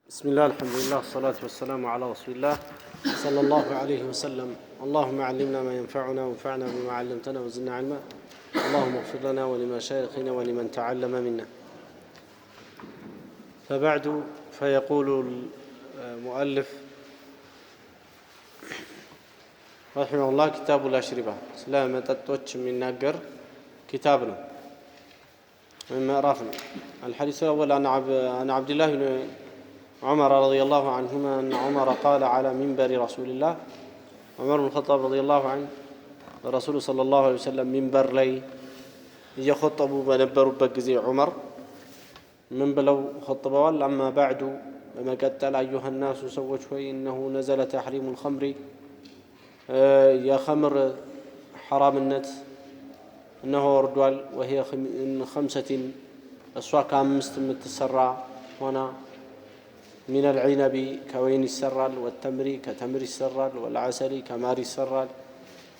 بسم الله الحمد لله والصلاة والسلام على رسول الله صلى الله عليه وسلم. اللهم علمنا ما ينفعنا وانفعنا بما علمتنا وزدنا علما. اللهم اغفر لنا ولمشايخنا ولمن تعلم منا. فبعد فيقول المؤلف رحمه الله كتاب الأشربة سلام تتوتش من ناقر كتابنا من مأرافنا. الحديث الأول عن عبد الله بن عمر رضي الله عنهما أن عمر قال على منبر رسول الله. عمر بن الخطاب رضي الله عنه الرسول صلى الله عليه وسلم منبر لي يخطبوا بنبروا بجزي عمر من بلو خطبوا. أما بعد بما قتل أيها الناس سووا شوي إنه نزل تحريم الخمر يا خمر حرام النت إنه وردوال وهي من 5 أسواق مستمت السراء هنا من العنب كوين السرال والتمر كتمر السرال والعسل كمار السرال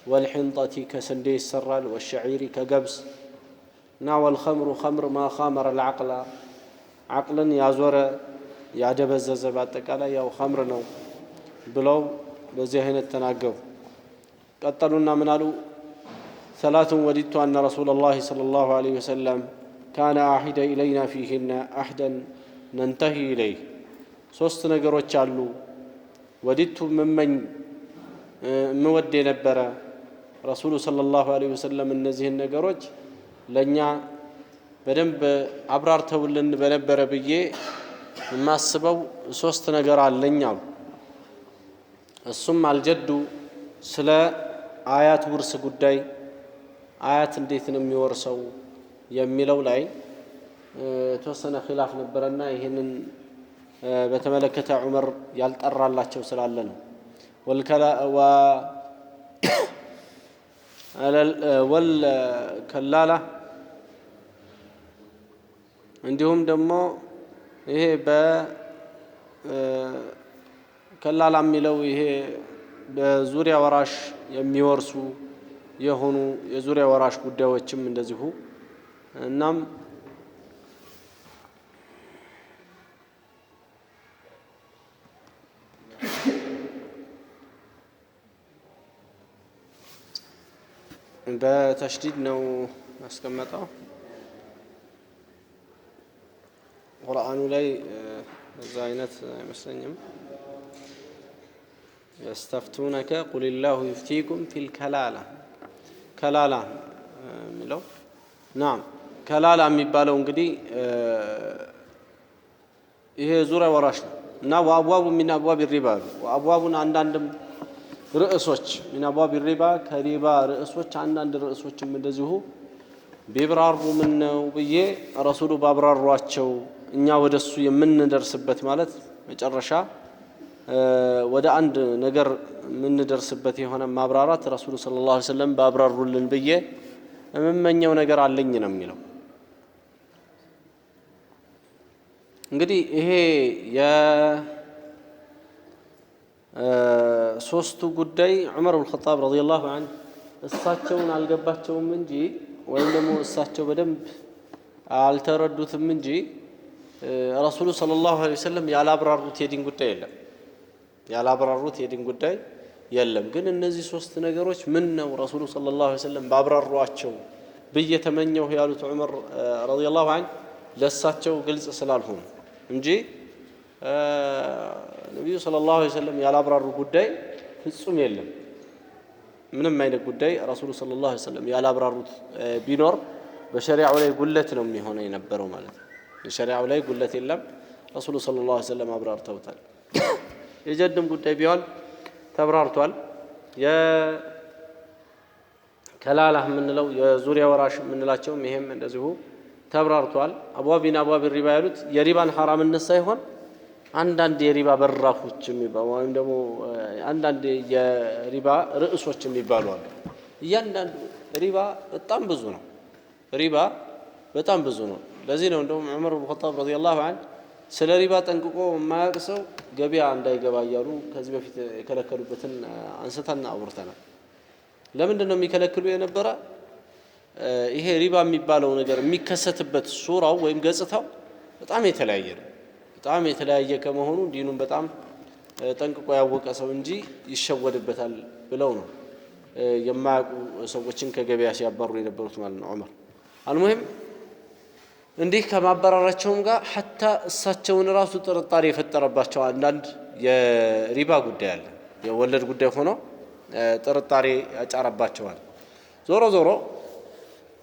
والحنطة كسندي السرال والشعير كقبس. ناوى الخمر خمر ما خامر العقل عقلا يازور يعجب الزبات قال يا خمر نو بلو بزهن التناقب. قتلونا منالو 3 وددت أن رسول الله صلى الله عليه وسلم كان أحد إلينا فيهن أحدا ننتهي إليه. 3 ነገሮች አሉ ወዲቱ መመኝ መወደ የነበረ ረሱሉ ሰለላሁ ዐለይሂ ወሰለም እነዚህን ነገሮች ለኛ በደንብ አብራርተውልን በነበረ ብዬ የማስበው 3 ነገር አለኝ አሉ። እሱም አልጀዱ ስለ አያት ውርስ ጉዳይ አያት እንዴት ነው የሚወርሰው የሚለው ላይ ተወሰነ ኺላፍ ነበርና ይሄንን በተመለከተ ዑመር ያልጠራላቸው ስላለ ነው። ወልከላላ እንዲሁም ደግሞ ይሄ በከላላ የሚለው ይሄ በዙሪያ ወራሽ የሚወርሱ የሆኑ የዙሪያ ወራሽ ጉዳዮችም እንደዚሁ እናም በተሽዲድ ነው ያስቀመጠው ቁርአኑ ላይ እዛ አይነት አይመስለኝም። يستفتونك قل الله يفتيكم في الكلالة كلالة የሚለው نعم كلالة የሚባለው እንግዲህ ይሄ ዙሪያ ወራሽ ነው እና ወአብዋቡ ሚን አብዋብ الربا ወአብዋቡን አንዳንድም ርዕሶች ሚን አብዋብ الربا ከሪባ ርዕሶች አንዳንድ ርዕሶችም እንደዚሁ ቢብራሩ ምን ነው ብዬ ረሱሉ ባብራሯቸው እኛ ወደሱ የምንደርስበት ማለት መጨረሻ ወደ አንድ ነገር የምንደርስበት የሆነ ማብራራት ረሱሉ ሰለላሁ ዐለይሂ ወሰለም ባብራሩልን ብዬ የምመኘው ነገር አለኝ ነው የሚለው። እንግዲህ ይሄ የሶስቱ ጉዳይ ዑመር ብን ኸጣብ ረዲየላሁ ዐንሁ እሳቸውን አልገባቸውም እንጂ ወይም ደግሞ እሳቸው በደንብ አልተረዱትም እንጂ ረሱሉ ሰለላሁ ዐለይሂ ወሰለም ያላብራሩት የዲን ጉዳይ የለም ያላብራሩት የዲን ጉዳይ የለም። ግን እነዚህ 3 ነገሮች ምን ነው ረሱሉ ሰለላሁ ዐለይሂ ወሰለም ባብራሯቸው ብዬ ተመኘሁ ያሉት ዑመር ረዲየላሁ ዐንሁ ለሳቸው ግልጽ ስላልሆኑ እንጂ ነብዩ ሰለላሁ ዐለይሂ ወሰለም ያላብራሩ ጉዳይ ፍጹም የለም። ምንም አይነት ጉዳይ ረሱሉ ሰለላሁ ዐለይሂ ወሰለም ያላብራሩት ቢኖር በሸሪዓው ላይ ጉለት ነው የሚሆነው የነበረው ማለት ነው። በሸሪዓው ላይ ጉለት የለም። ረሱሉ ሰለላሁ ዐለይሂ ወሰለም አብራርተውታል። የጀድም ጉዳይ ቢሆን ተብራርቷል። የከላላ የምንለው የዙሪያ ወራሽ የምንላቸውም ይሄም እንደዚሁ ተብራርቷል። አብዋቢን አብዋብ الربا ያሉት የሪባን ሐራምነት ሳይሆን አንዳንድ የሪባ በራፎች የሚባሉ ወይም ደግሞ አንዳንድ የሪባ ርዕሶች የሚባሉ አሉ። እያንዳንዱ ሪባ በጣም ብዙ ነው። ሪባ በጣም ብዙ ነው። ለዚህ ነው እንደውም ዑመር ብን ኸጣብ ረዲየላሁ ዐንሁ ስለ ሪባ ጠንቅቆ የማያውቅ ሰው ገበያ እንዳይገባ እያሉ ከዚህ በፊት የከለከሉበትን አንስተን አውርተናል። ለምንድን ነው የሚከለክሉ የነበረ? ይሄ ሪባ የሚባለው ነገር የሚከሰትበት ሱራው ወይም ገጽታው በጣም የተለያየ ነው። በጣም የተለያየ ከመሆኑ ዲኑን በጣም ጠንቅቆ ያወቀ ሰው እንጂ ይሸወድበታል ብለው ነው የማያውቁ ሰዎችን ከገበያ ሲያባሩ የነበሩት ማለት ነው ዑመር። አልሙሂም እንዲህ ከማባረራቸውም ጋር ሐታ እሳቸውን ራሱ ጥርጣሬ የፈጠረባቸው አንዳንድ የሪባ ጉዳይ አለ። የወለድ ጉዳይ ሆኖ ጥርጣሬ ያጫረባቸዋል። ዞሮ ዞሮ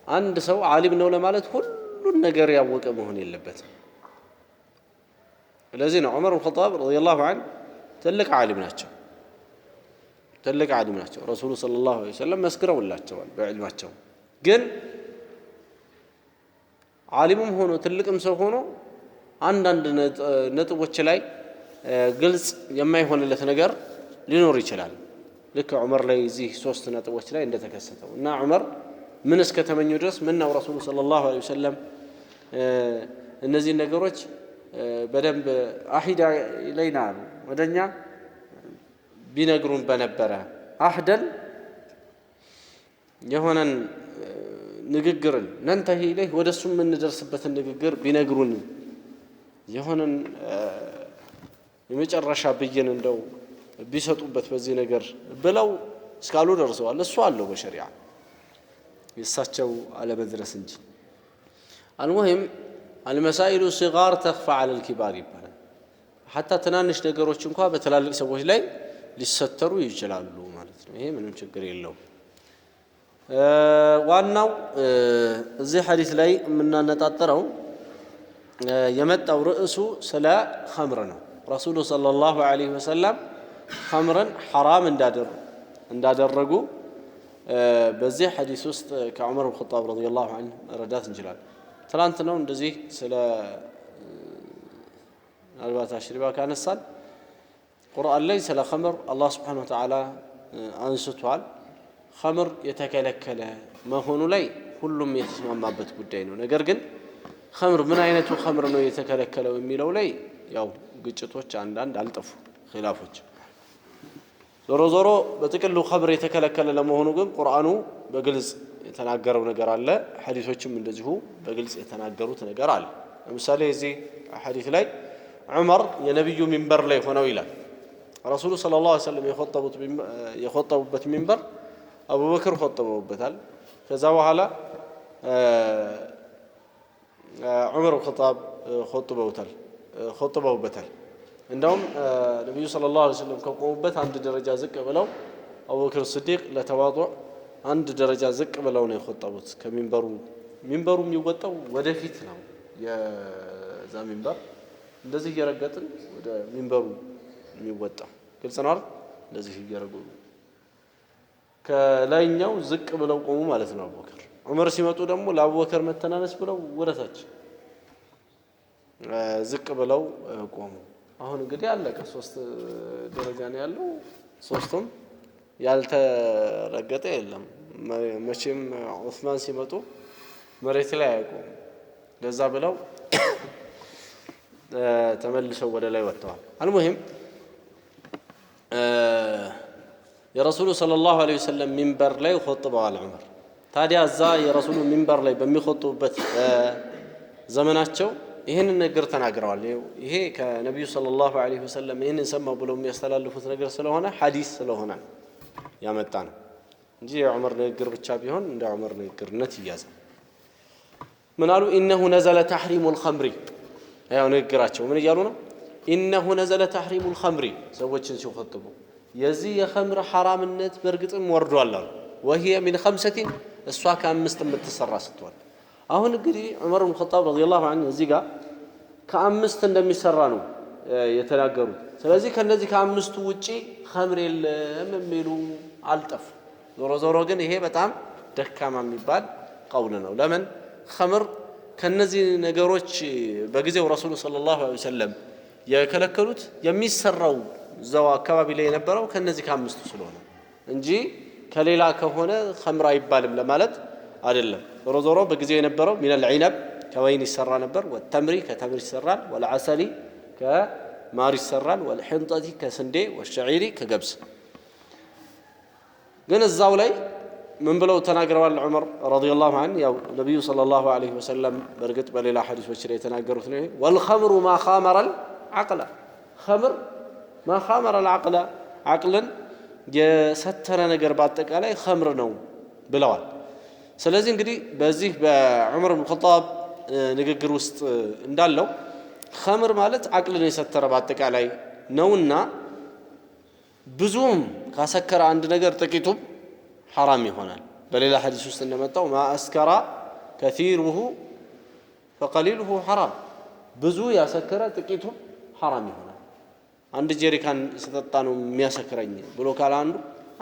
አንድ ሰው ዓሊም ነው ለማለት ሁሉን ነገር ያወቀ መሆን የለበትም። ስለዚህ ነው ዑመር ብን ኸጣብ ረዲየላሁ ዐንሁ ትልቅ ዓሊም ናቸው። ትልቅ ዓሊም ናቸው። ረሱሉ ሰለላሁ ዐለይሂ ወሰለም መስክረውላቸዋል በዕልማቸው። ግን ዓሊምም ሆኖ ትልቅም ሰው ሆኖ አንዳንድ ነጥቦች ላይ ግልጽ የማይሆንለት ነገር ሊኖር ይችላል። ልክ ዑመር ላይ እዚህ 3 ነጥቦች ላይ እንደተከሰተው እና ዑመር ምን እስከተመኙ ድረስ ምን ነው ረሱሉ ሰለላሁ ዐለይሂ ወሰለም እነዚህ ነገሮች በደንብ አሂዳ ኢለይና ወደኛ ቢነግሩን በነበረ አህደን የሆነን ንግግርን ነንተሂ ኢለይህ ወደሱ የምንደርስበትን ንግግር ቢነግሩን የሆነን የመጨረሻ ብይን እንደው ቢሰጡበት በዚህ ነገር ብለው እስካሉ ደርሰዋል። እሱ አለው በሸሪዓ የእሳቸው አለመድረስ እንጂ። አልሙሂም አልመሳኢሉ ሲጋር ተኽፋ ዐለል ኪባር ይባላል። ሐታ ትናንሽ ነገሮች እንኳ በትላልቅ ሰዎች ላይ ሊሰተሩ ይችላሉ ማለት ነው። ይሄ ምንም ችግር የለውም። ዋናው እዚህ ሐዲስ ላይ የምናነጣጥረው የመጣው ርዕሱ ስለ ኸምር ነው። ረሱሉ ሰለላሁ ዐለይሂ ወሰለም ኸምርን ሐራም እንዳደረጉ በዚህ ሐዲስ ውስጥ ከዑመር ብን ኸጣብ ረዲየላሁ ዐንሁ መረዳት እንችላለን። ትላንት ነው እንደዚህ ስለ ምናልባት አሽሪባ ካነሳን ቁርአን ላይ ስለ ኸምር አላህ ስብሓነሁ ወተዓላ አንስቷል። ኸምር የተከለከለ መሆኑ ላይ ሁሉም የተስማማበት ጉዳይ ነው። ነገር ግን ኸምር ምን አይነቱ ኸምር ነው የተከለከለው የሚለው ላይ ያው ግጭቶች አንዳንድ አልጠፉ ኺላፎች። ዞሮ ዞሮ በጥቅሉ ኸምር የተከለከለ ለመሆኑ ግን ቁርአኑ በግልጽ የተናገረው ነገር አለ። ሐዲሶችም እንደዚሁ በግልጽ የተናገሩት ነገር አለ። ለምሳሌ እዚህ ሐዲስ ላይ ዑመር የነብዩ ሚንበር ላይ ሆነው ይላል። ረሱሉ ሰለላሁ ዐለይሂ ወሰለም የኸጠቡበት ሚንበር አቡበክር ኸጠበውበታል። ከዛ በኋላ ዑመር ብን ኸጣብ ኸጥበውበታል። እንደውም ነብዩ ሰለላሁ ዐለይሂ ወሰለም ከቆሙበት አንድ ደረጃ ዝቅ ብለው አቡበክር ስዲቅ ለተዋዱዕ አንድ ደረጃ ዝቅ ብለው ነው የኸጠቡት። ሚንበሩ የሚወጣው ወደፊት ነው። የዛ ሚንበር እንደዚህ እየረገጥን ወደ ሚንበሩ የሚወጣው ግልጽ ነው አይደል? እንደዚህ እየረገጡ ከላይኛው ዝቅ ብለው ቆሙ ማለት ነው አቡበክር። ዑመር ሲመጡ ደግሞ ለአቡበክር መተናነስ ብለው ወደታች ዝቅ ብለው ቆሙ። አሁን እንግዲህ አለቀ። 3 ደረጃ ነው ያለው። 3ቱም ያልተረገጠ የለም። መቼም ዑስማን ሲመጡ መሬት ላይ አይቆሙ። ለዛ ብለው ተመልሰው ወደ ላይ ወጥተዋል። አልሙሂም የረሱሉ ሰለላሁ ዐለይሂ ወሰለም ሚንበር ላይ ኸጥበዋል ዑመር። ታዲያ እዛ የረሱሉ ሚንበር ላይ በሚኸጥቡበት ዘመናቸው ይህንን ነገር ተናግረዋል። ይሄ ከነቢዩ ሰለላሁ ዐለይሂ ወሰለም ይህንን ሰማው ብለው የሚያስተላልፉት ነገር ስለሆነ ሐዲስ ስለሆነ ያመጣ ነው እንጂ የዑመር ንግግር ብቻ ቢሆን እንደ ዑመር ንግግርነት ይያዛል። ምን አሉ? ኢነሁ ነዘለ ተሕሪሙል ኸምሪ። ያው ንግግራቸው ምን እያሉ ነው? ኢነሁ ነዘለ ተሕሪሙል ኸምሪ። ሰዎችን ሲኸጥቡ የዚህ የኸምር ሐራምነት በእርግጥም ወርዷል አሉ። ወሂየ ሚን ኸምሰቲን፣ እሷ ከ5 የምትሰራ ስትሆን። አሁን እንግዲህ ዑመር ብን ኸጣብ ረዲየላሁ ዐንሁ እዚህ ጋር ከ5 እንደሚሰራ ነው የተናገሩት። ስለዚህ ከነዚህ ከ5ቱ ውጪ ኸምር የለም የሚሉ አልጠፉ። ዞሮ ዞሮ ግን ይሄ በጣም ደካማ የሚባል ቀውል ነው። ለምን ኸምር ከነዚህ ነገሮች በጊዜው ረሱሉ ሰለላሁ ዐለይሂ ወሰለም የከለከሉት የሚሰራው እዛው አካባቢ ላይ የነበረው ከነዚህ ከ5ቱ ስለሆነ እንጂ ከሌላ ከሆነ ኸምር አይባልም ለማለት አይደለም። ዞሮ ዞሮ በጊዜው የነበረው ሚነል ዒነብ ከወይን ይሰራ ነበር። ወተምሪ ከተምር ይሰራል። ወልዐሰሊ ከማር ይሰራል። ወልሕንጠቲ ከስንዴ ወሸዒሪ ከገብስ። ግን እዛው ላይ ምን ብለው ተናግረዋል ዑመር ረዲየላሁ ዐንሁ? ያው ነቢዩ ሰለላሁ ዐለይሂ ወሰለም በእርግጥ በሌላ ሐዲሶች ላይ የተናገሩት ነው። ወልኸምሩ ማ ኻመረል عقلا خمر ما خامر العقل عقلا የሰተረ ነገር በአጠቃላይ ኸምር ነው ብለዋል ስለዚህ እንግዲህ በዚህ በዑመር ኢብኑ ኸጣብ ንግግር ውስጥ እንዳለው ኸምር ማለት አቅልን የሰተረ በአጠቃላይ ነውና ብዙም ካሰከረ አንድ ነገር ጥቂቱም حرام ይሆናል በሌላ ሐዲስ ውስጥ እንደመጣው ما أسكر كثيره فقليله حرام ብዙ ያሰከረ ጥቂቱም حرام ይሆናል አንድ ጀሪካን ስጠጣ ነው የሚያሰክረኝ ብሎ ካለ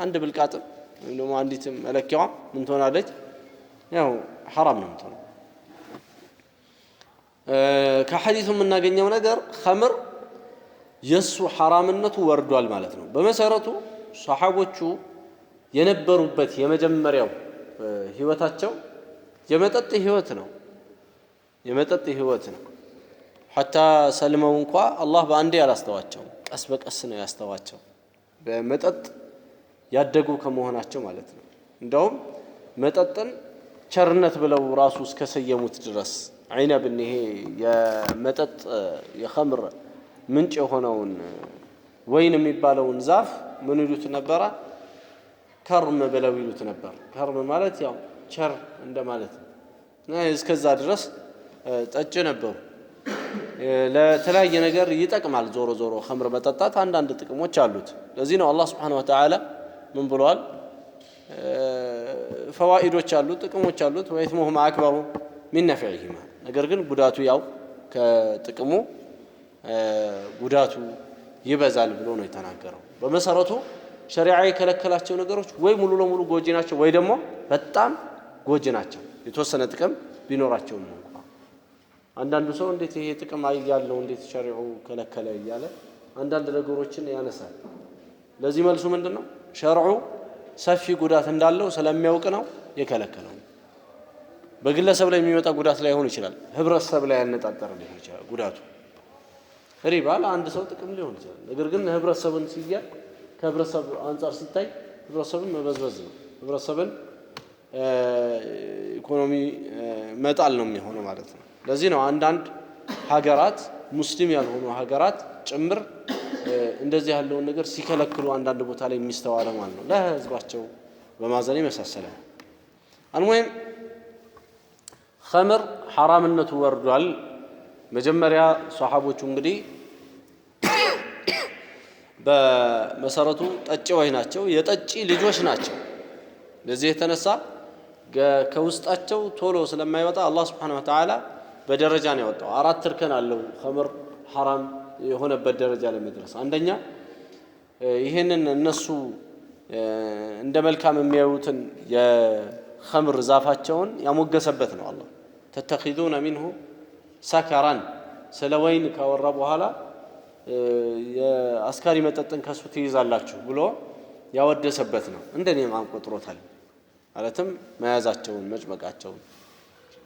አንድ ብልቃጥም ወይም ደግሞ አንዲት መለኪያዋ ምን ትሆናለች ያው حرام ነው የምትሆነው ከሐዲሱ የምናገኘው ነገር ኸምር የሱ حرامነቱ ወርዷል ማለት ነው በመሰረቱ ሷሐቦቹ የነበሩበት የመጀመሪያው ህይወታቸው የመጠጥ ህይወት ነው حتى سلموا እንኳን አላህ በአንዴ ያላስተዋቸው ቀስ በቀስ ነው ያስተዋቸው በመጠጥ ያደጉ ከመሆናቸው ማለት ነው እንደውም መጠጥን ቸርነት ብለው ራሱ እስከ ሰየሙት ድረስ አይነብን ይሄ የመጠጥ የኸምር ምንጭ የሆነውን ወይን የሚባለውን ዛፍ ምን ይሉት ነበር ከርም ብለው ይሉት ነበር ከርም ማለት ያው ቸር እንደማለት ነው እስከዛ ድረስ ጠጭ ነበሩ ለተለያየ ነገር ይጠቅማል ዞሮ ኸምር መጠጣት አንዳንድ ጥቅሞች አሉት ለዚህ ነው አላህ Subhanahu Wa Ta'ala ምን ብሏል ፈዋኢዶች አሉት ጥቅሞች አሉት ወይስሙሁማ አክበሩ ሚን ነፍዒሂማ ነገር ግን ጉዳቱ ያው ከጥቅሙ ጉዳቱ ይበዛል ብሎ ነው የተናገረው በመሰረቱ ሸሪዓ የከለከላቸው ነገሮች ወይ ሙሉ ለሙሉ ጎጂ ናቸው ወይ ደግሞ በጣም ጎጂ ናቸው የተወሰነ ጥቅም ቢኖራቸው ነው አንዳንዱ ሰው እንዴት ይሄ ጥቅም አይያለው እንዴት ሸሪዓው ከለከለ ይያለ አንዳንድ ነገሮችን ያነሳል ለዚህ መልሱ ምንድነው ሸርዑ ሰፊ ጉዳት እንዳለው ስለሚያውቅ ነው የከለከለው በግለሰብ ላይ የሚመጣ ጉዳት ላይ ሆነ ይችላል ህብረተሰብ ላይ ያነጣጠረ ሊሆን ይችላል ጉዳቱ ሪባ ለአንድ ሰው ጥቅም ሊሆን ይችላል ነገር ግን ህብረተሰብን ሲያል ከህብረተሰብ አንፃር ሲታይ ህብረተሰብን መበዝበዝ ነው ህብረተሰብን ኢኮኖሚ መጣል ነው የሚሆነው ማለት ነው ለዚህ ነው አንዳንድ ሀገራት ሙስሊም ያልሆኑ ሀገራት ጭምር እንደዚህ ያለውን ነገር ሲከለክሉ አንዳንድ ቦታ ላይ የሚስተዋለው ማለት ነው ለህዝባቸው በማዘን ይመሳሰላል አንወይም ኸምር حرامነቱ ወርዷል መጀመሪያ ሷሐቦቹ እንግዲህ በመሰረቱ ጠጪዎች ናቸው የጠጪ ልጆች ናቸው ለዚህ የተነሳ ከውስጣቸው ቶሎ ስለማይወጣ አላህ Subhanahu Wa Ta'ala በደረጃ ነው ያወጣው አራት እርከን አለው ኸምር حرام የሆነበት ደረጃ ለመድረስ አንደኛ ይሄንን እነሱ እንደ መልካም የሚያዩትን የኸምር ዛፋቸውን ያሞገሰበት ነው አላህ ተተኺዙነ منه سكرا ስለወይን ካወራ በኋላ የአስካሪ መጠጥን ከሱ ትይዛላችሁ ብሎ ያወደሰበት ነው እንደኔ ማን ቆጥሮታል ማለትም መያዛቸውን መጭመቃቸውን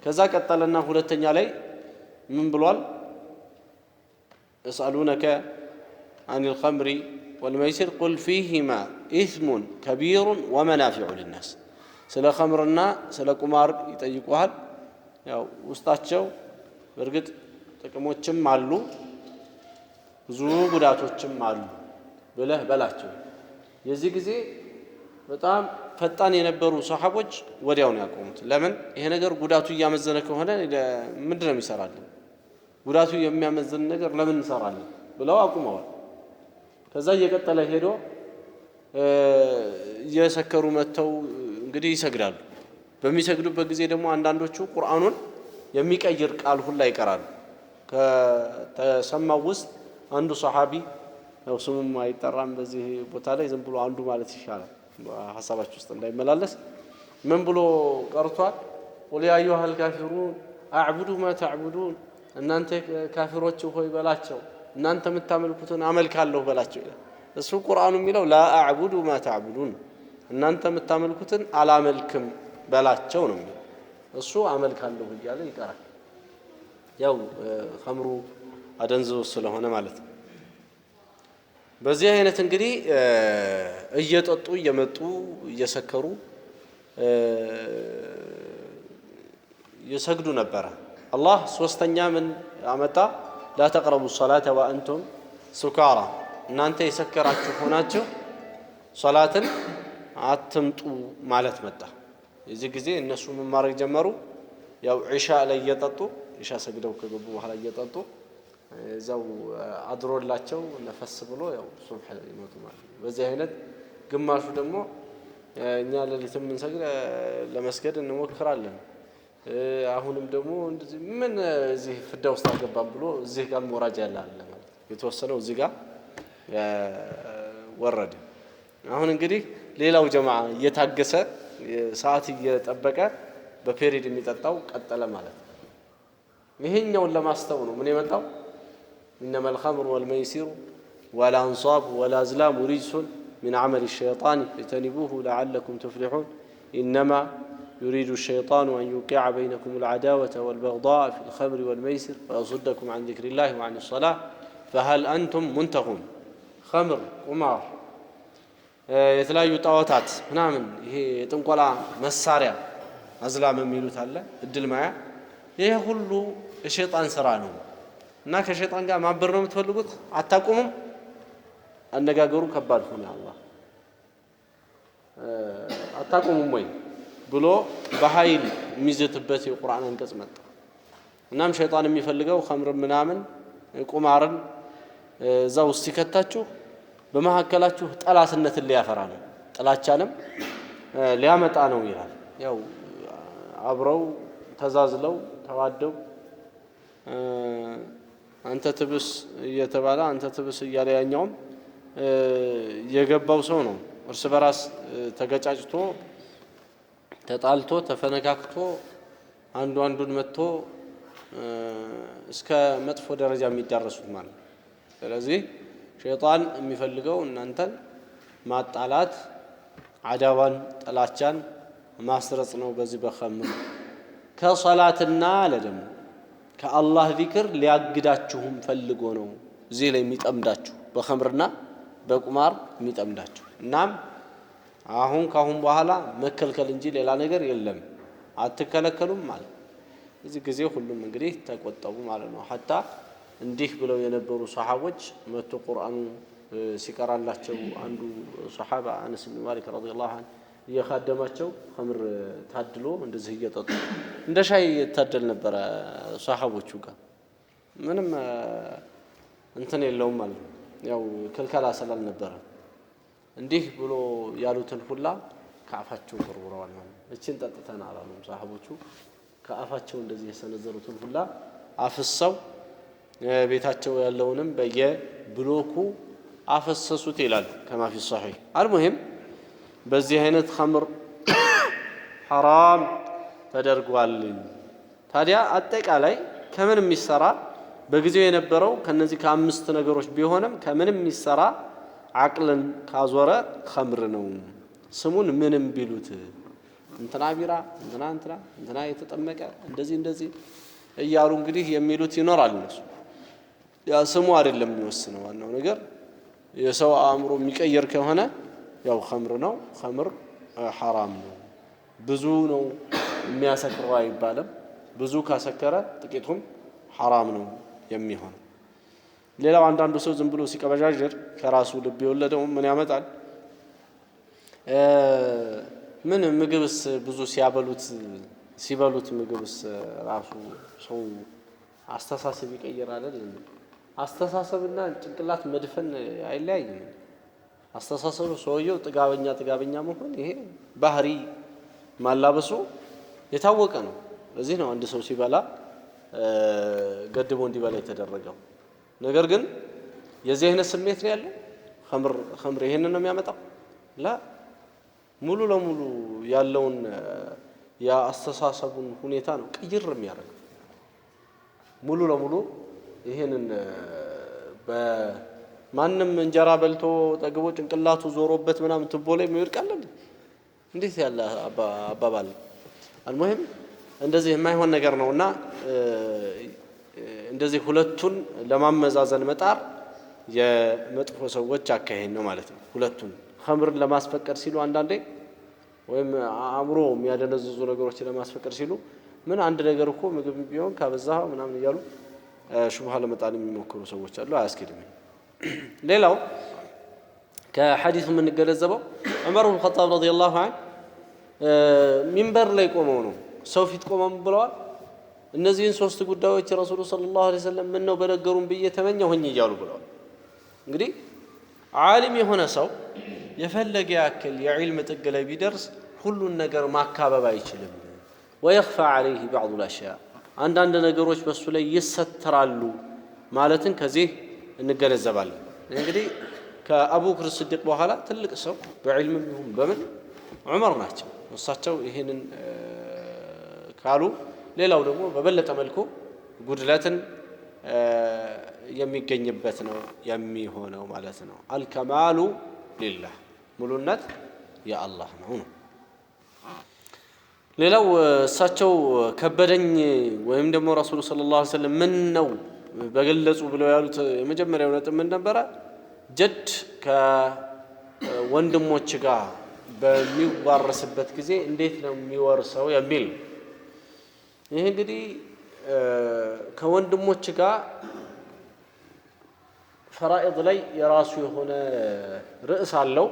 ከዛ ቀጠለና ሁለተኛ ላይ ምን ብሏል يسألونك عن الخمر والميسر قل فيهما إثم كبير ومنافع للناس ስለ ኸምርና ስለ ቁማር ይጠይቁሃል ያው ውስጣቸው በርግጥ ጥቅሞችም አሉ ብዙ ጉዳቶችም አሉ ብለህ በላቸው የዚህ ጊዜ በጣም ፈጣን የነበሩ ሷሐቦች ወዲያው ነው ያቆሙት ለምን ይሄ ነገር ጉዳቱ ያመዘነ ከሆነ ምንድነው የሚሰራልን ጉዳቱ የሚያመዝን ነገር ለምን እንሰራለን ብለው አቁመዋል ከዛ እየቀጠለ ሄዶ የሰከሩ መተው እንግዲህ ይሰግዳሉ በሚሰግዱበት ጊዜ ደግሞ አንዳንዶቹ ቁርአኑን የሚቀይር ቃል ሁሉ ይቀራሉ ከተሰማው ውስጥ አንዱ ሷሐቢ ነው ስሙም አይጠራም በዚህ ቦታ ላይ ዝም ብሎ አንዱ ማለት ይሻላል ሐሳባችሁ ውስጥ እንዳይመላለስ ምን ብሎ ቀርቷል قل يا ايها الكافرون اعبد ما تعبدون እናንተ ካፊሮች ሆይ በላቸው እናንተ የምታመልኩትን አመልካለሁ በላቸው ይላል እሱ ቁርአኑ የሚለው لا اعبد ما تعبدون እናንተ የምታመልኩትን አላመልክም በላቸው ነው እሱ አመልካለሁ ይያለ ይቀራል ያው ኸምሩ አደንዝዞ ስለሆነ ማለት ነው በዚህ አይነት እንግዲህ እየጠጡ እየመጡ እየሰከሩ يسجدوا نبرة الله سوستنيا من عمتا لا تقربوا الصلاة وأنتم سكارى እናንተ የሰከራችሁ ሆናችሁ ሶላትን አትምጡ ማለት መጣ የዚህ ጊዜ እነሱ ምን ማድረግ ጀመሩ ያው ዒሻ ላይ እየጠጡ ዒሻ ሰግደው ከገቡ በኋላ እየጠጡ እዛው አድሮላቸው ነፈስ ብሎ ያው ሱብህ ይመጡ ማለት በዚህ አይነት ግማሹ ደግሞ እኛ ለሊትም እንሰግድ ለመስገድ እንሞክራለን አሁንም ደግሞ እንደዚህ ምን እዚህ ፍዳ ውስጥ አገባም ብሎ እዚህ ጋር ወራጅ ያላል ማለት የተወሰነው እዚህ ጋር ወረደ አሁን እንግዲህ ሌላው ጀማዓ እየታገሰ ሰዓት እየጠበቀ በፔሪድ የሚጠጣው ቀጠለ ማለት ይሄኛውን ለማስተው ነው ምን የመጣው انما الخمر والميسر والانصاب والازلام رجس من عمل الشيطان فاجتنبوه لعلكم تفلحون انما يريد الشيطان ان يوقع بينكم العداوه والبغضاء في الخمر والميسر ويصدكم عن ذكر الله وعن الصلاه فهل انتم منتهون خمر قمار የተለያዩ ጣዖታት ምናምን ይሄ ጥንቆላ መሳሪያ አዝላም የሚሉት አለ እድል ማያ ይሄ ሁሉ የሸይጣን ስራ ነው እና ከሸይጣን ጋር ማበር ነው የምትፈልጉት አታቆሙም አነጋገሩ ከባድ ሆነ አላህ አታቆሙም ወይ ብሎ በኃይል የሚዘትበት የቁርአን አንቀጽ መጣ እናም ሸይጣን የሚፈልገው ኸምር ምናምን ቁማርን እዛው ሲከታችሁ በመሐከላችሁ ጠላትነትን ሊያፈራ ነው ጥላቻንም ሊያመጣ ነው ይላል ያው አብረው ተዛዝለው ተዋደው አንተ ትብስ እየተባለ አንተ ትብስ እያለ ያኛውም የገባው ሰው ነው እርስ በራስ ተገጫጭቶ ተጣልቶ ተፈነካክቶ አንዱ አንዱን መጥቶ እስከ መጥፎ ደረጃ የሚዳረሱት ማለት ስለዚህ ሸይጣን የሚፈልገው እናንተን ማጣላት አዳዋን ጥላቻን ማስረጽ ነው በዚህ በኸምር ከሶላትና ለደም ከአላህ ዚክር ሊያግዳችሁም ፈልጎ ነው እዚህ ላይ የሚጠምዳችሁ በኸምርና በቁማር የሚጠምዳችሁ እናም አሁን ካሁን በኋላ መከልከል እንጂ ሌላ ነገር የለም አትከለከሉም ማለት እዚህ ጊዜ ሁሉም እንግዲህ ተቆጠቡ ማለት ነው ሐታ እንዲህ ብለው የነበሩ ሱሐቦች መቶ ቁርአኑ ሲቀራላቸው አንዱ ሱሐባ አነስ ኢብኑ ማሊክ ረዲየላሁ ዐንሁ የኻደማቸው ኸምር ታድሎ እንደዚህ እየጠጡ እንደ ሻይ ይታደል ነበር ሱሐቦቹ ጋር ምንም እንትን የለውም ማለት ነው ያው ከልከላ ሰላል ነበር እንዲህ ብሎ ያሉትን ሁላ ከአፋቸው ወርውረዋል ማለት እቺን ጠጥተና አላሉም ሱሐቦቹ ከአፋቸው እንደዚህ የሰነዘሩትን ሁላ አፍሰው ቤታቸው ያለውንም በየብሎኩ አፈሰሱት ይላል كما في الصحيح المهم በዚህ አይነት ኸምር حرام ተደርጓል ታዲያ አጠቃላይ ከምን የሚሰራ በጊዜው የነበረው ከነዚህ ከአምስት ነገሮች ቢሆንም ከምን የሚሰራ አቅልን ካዞረ ኸምር ነው ስሙን ምንም ቢሉት እንትና ቢራ እንትና የተጠመቀ እንደዚህ እያሉ እንግዲህ የሚሉት ይኖራል እነሱ ያ ስሙ አይደለም የሚወስነው ዋናው ነገር የሰው አእምሮ የሚቀየር ከሆነ ያው ኸምር ነው ኸምር حرام ነው ብዙ ነው የሚያሰክረው አይባልም ብዙ ካሰከረ ጥቂቱም حرام ነው የሚሆነው ሌላው አንዳንዱ ሰው ዝም ብሎ ሲቀበጃጀር ከራሱ ልብ የወለደው ምን ያመጣል ምን ምግብስ ብዙ ሲበሉት ምግብስ ራሱ ሰው አስተሳሰብ ይቀየራል አይደል አስተሳሰብና ጭንቅላት መድፈን አይለያይም አስተሳሰቡ ሰውየው ጥጋበኛ መሆን ይሄ ባህሪ ማላበሱ የታወቀ ነው ለዚህ ነው አንድ ሰው ሲበላ ገድቦ እንዲበላ የተደረገው ነገር ግን የዚህ አይነት ስሜት ነው ያለው ኸምር ይሄንን ነው የሚያመጣው ላ ሙሉ ለሙሉ ያለውን ያስተሳሰቡን ሁኔታ ነው ቅይር የሚያደርገው ሙሉ ለሙሉ ይሄንን በማንም እንጀራ በልቶ ጠግቦ ጭንቅላቱ ዞሮበት ምናምን ትቦ ላይ የሚወድቃል እንዴት ያለ አባባል المهم እንደዚህ የማይሆን ነገር ነውና እንደዚህ ሁለቱን ለማመዛዘን መጣር የመጥፎ ሰዎች አካሄድ ነው ማለት ነው ሁለቱን ኸምርን ለማስፈቀድ ሲሉ አንዳንዴ ወይም አእምሮ የሚያደነዝዙ ነገሮችን ለማስፈቀድ ሲሉ ምን አንድ ነገር እኮ ምግብ ቢሆን ካበዛው ምናምን ይያሉ ሹብሃ ለመጣል የሚሞክሩ ሰዎች አሉ አያስኬድም ሌላው ከሐዲሱ ምን ገለዘበው ዑመር ኢብኑ ኸጣብ ረዲየላሁ ዐንሁ ሚንበር ላይ ቆመው ነው ሰው ፊት ቆመው ብለዋል እነዚህን ሶስት ጉዳዮች ረሱሉ ሰለላሁ ዐለይሂ ወሰለም ምን ነው በነገሩን ብዬ ተመኘሁኝ እያሉ ብለዋል እንግዲህ ዓሊም የሆነ ሰው የፈለገ ያክል የዕልም ጥግ ላይ ቢደርስ ሁሉን ነገር ማካበብ አይችልም ويخفى عليه بعض الاشياء አንዳንድ ነገሮች በሱ ላይ ይሰተራሉ ማለትን ከዚህ እንገነዘባለን እንግዲህ ከአቡበክር ሲዲቅ በኋላ ትልቅ ሰው በዕልም ይሁን በምን ዑመር ናቸው እሳቸው ይሄንን ካሉ ሌላው ደግሞ በበለጠ መልኩ ጉድለትን የሚገኝበት ነው የሚሆነው ማለት ነው አልከማሉ ሊላህ ሙሉነት የአላህ ነው ሌላው እሳቸው ከበደኝ ወይም ደግሞ ረሱሉ ሰለላሁ ዐለይሂ ወሰለም ምን ነው በገለጹ ብለው ያሉት የመጀመሪያው ነጥብ ምን ነበር ጀድ ከወንድሞች ጋር በሚዋረስበት ጊዜ እንዴት ነው የሚወርሰው የሚል ይሄ እንግዲህ ከወንድሞች ጋር ፈራኢድ ላይ የራሱ የሆነ ርዕስ አለው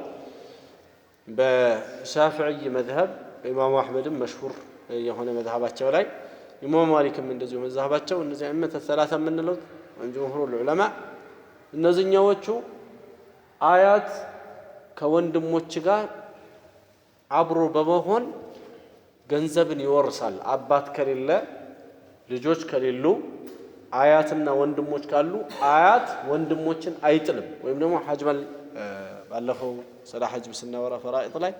በሻፊዒ መዝሀብ ኢማሙ አህመድም መሽሁር የሆነ መዝሀባቸው ላይ ኢማሙ ማሊክም እንደዚሁ መዝሀባቸው እነዚህ አመተ ሰላሳ የምንለው ጀምሁሩ ዑለማ እነዚህኛዎቹ አያት ከወንድሞች ጋር አብሮ በመሆን ገንዘብን ይወርሳል አባት ከሌለ ልጆች ከሌሉ አያትና ወንድሞች ካሉ አያት ወንድሞችን አይጥልም ወይም ደግሞ ሐጅመል ባለፈው ስለ ሐጅ ስናወራ ፈራኢድ ላይ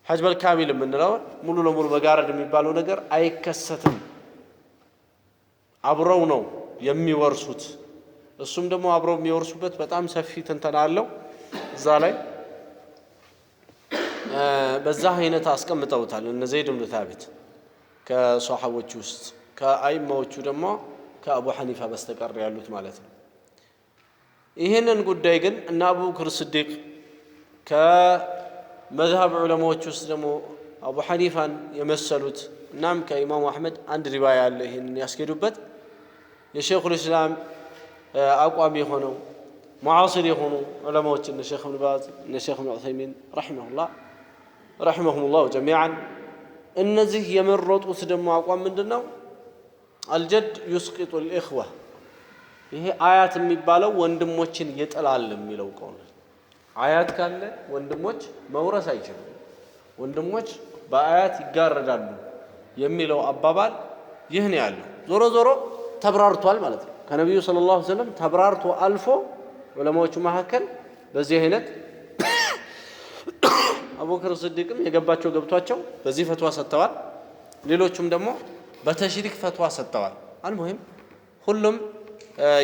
ሐጅመል ካሚል የምንለው ሙሉ ለሙሉ በጋረድ የሚባለው ነገር አይከሰትም አብረው ነው የሚወርሱት እሱም ደግሞ አብረው የሚወርሱበት በጣም ሰፊ ትንተና አለው እዛ ላይ በዛ አይነት አስቀምጠውታል እነ ዘይድ ኢብኑ ታቢት ከሷሐቦች ውስጥ ከአይማዎቹ ደግሞ ከአቡ ሐኒፋ በስተቀር ያሉት ማለት ነው ይሄንን ጉዳይ ግን እና አቡበክር ሲዲቅ ከመዝሀብ ዑለማዎች ውስጥ ደግሞ አቡ ሐኒፋን የመሰሉት እናም ከኢማሙ አህመድ አንድ ሪዋያ አለ ይሄንን ያስኬዱበት የሼኹል ኢስላም አቋም የሆነው ሙዓሲር የሆኑ ዑለማዎች እነ ሼኽ ኢብኑ ባዝ እነ ሼኽ ኢብኑ ዑሰይሚን ረሂመሁሙላህ ጀሚዓን እነዚህ የመረጡት ደግሞ አቋም ምንድነው አልጀድ ይስቂጡ الإخوة ይሄ አያት የሚባለው ወንድሞችን ይጥላል የሚለው ቆል አያት ካለ ወንድሞች መውረስ አይችሉም ወንድሞች በአያት ይጋረዳሉ የሚለው አባባል ይህ ነው ያለው ዞሮ ዞሮ ተብራርቷል ማለት ነው ከነብዩ ሰለላሁ ዐለይሂ ወሰለም ተብራርቶ አልፎ ዑለማዎቹ መካከል በዚህ አይነት አቡበክር ሲዲቅም የገባቸው ገብቷቸው በዚህ ፈትዋ ሰጥተዋል ሌሎቹም ደግሞ በተሽሪክ ፈትዋ ሰጥተዋል አልሙሂም ሁሉም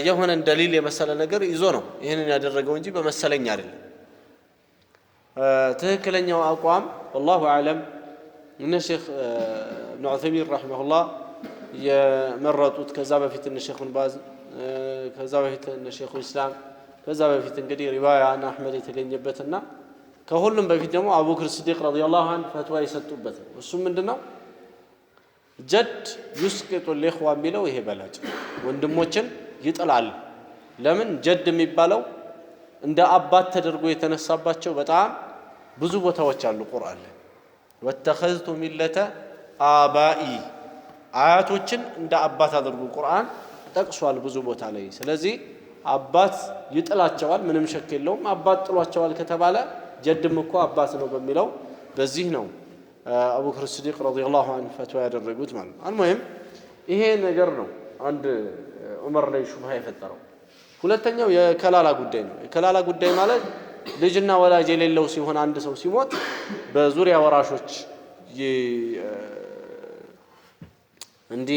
የሆነ ደሊል የመሰለ ነገር ይዞ ነው ይሄንን ያደረገው እንጂ በመሰለኝ አይደለም ትክክለኛው አቋም والله اعلم እነ ሼኽ ኢብኑ ዑሰይሚን ረሂመሁላህ የመረጡት ከዛ በፊት እነ ሼኽ ኢብኑ ባዝ ከዛ በፊት እነ ሼኹል ኢስላም ከዛ በፊት እንግዲህ ሪዋያ አን አህመድ የተገኘበትና ከሁሉም በፊት ደግሞ አቡበክር ሲዲቅ ረዲየላሁ ዐንሁ ፈትዋ የሰጡበት እሱ ምንድነው ጀድ ይስቂጡ الإخوة የሚለው ይሄ በላጭ ወንድሞችን ይጥላል ለምን ጀድ የሚባለው እንደ አባት ተደርጎ የተነሳባቸው በጣም ብዙ ቦታዎች አሉ ቁርአን ላይ ወተኸዝቱ ሚለተ አባኢ አያቶችን እንደ አባት አድርጎ ቁርአን ጠቅሷል ብዙ ቦታ ላይ ስለዚህ አባት ይጥላቸዋል ምንም ሸክ የለውም አባት ጥሏቸዋል ከተባለ ጀድም እኮ አባት ነው በሚለው በዚህ ነው አቡበክር ሲዲቅ ረዲየላሁ ዐንሁ ፈትዋ ያደረጉት ማለት ነው አልሙሂም ይሄ ነገር ነው አንድ ዑመር ላይ ሹብሃ የፈጠረው ሁለተኛው የከላላ ጉዳይ ነው የከላላ ጉዳይ ማለት ልጅና ወላጅ የሌለው ሲሆን አንድ ሰው ሲሞት በዙሪያ ወራሾች እንዲ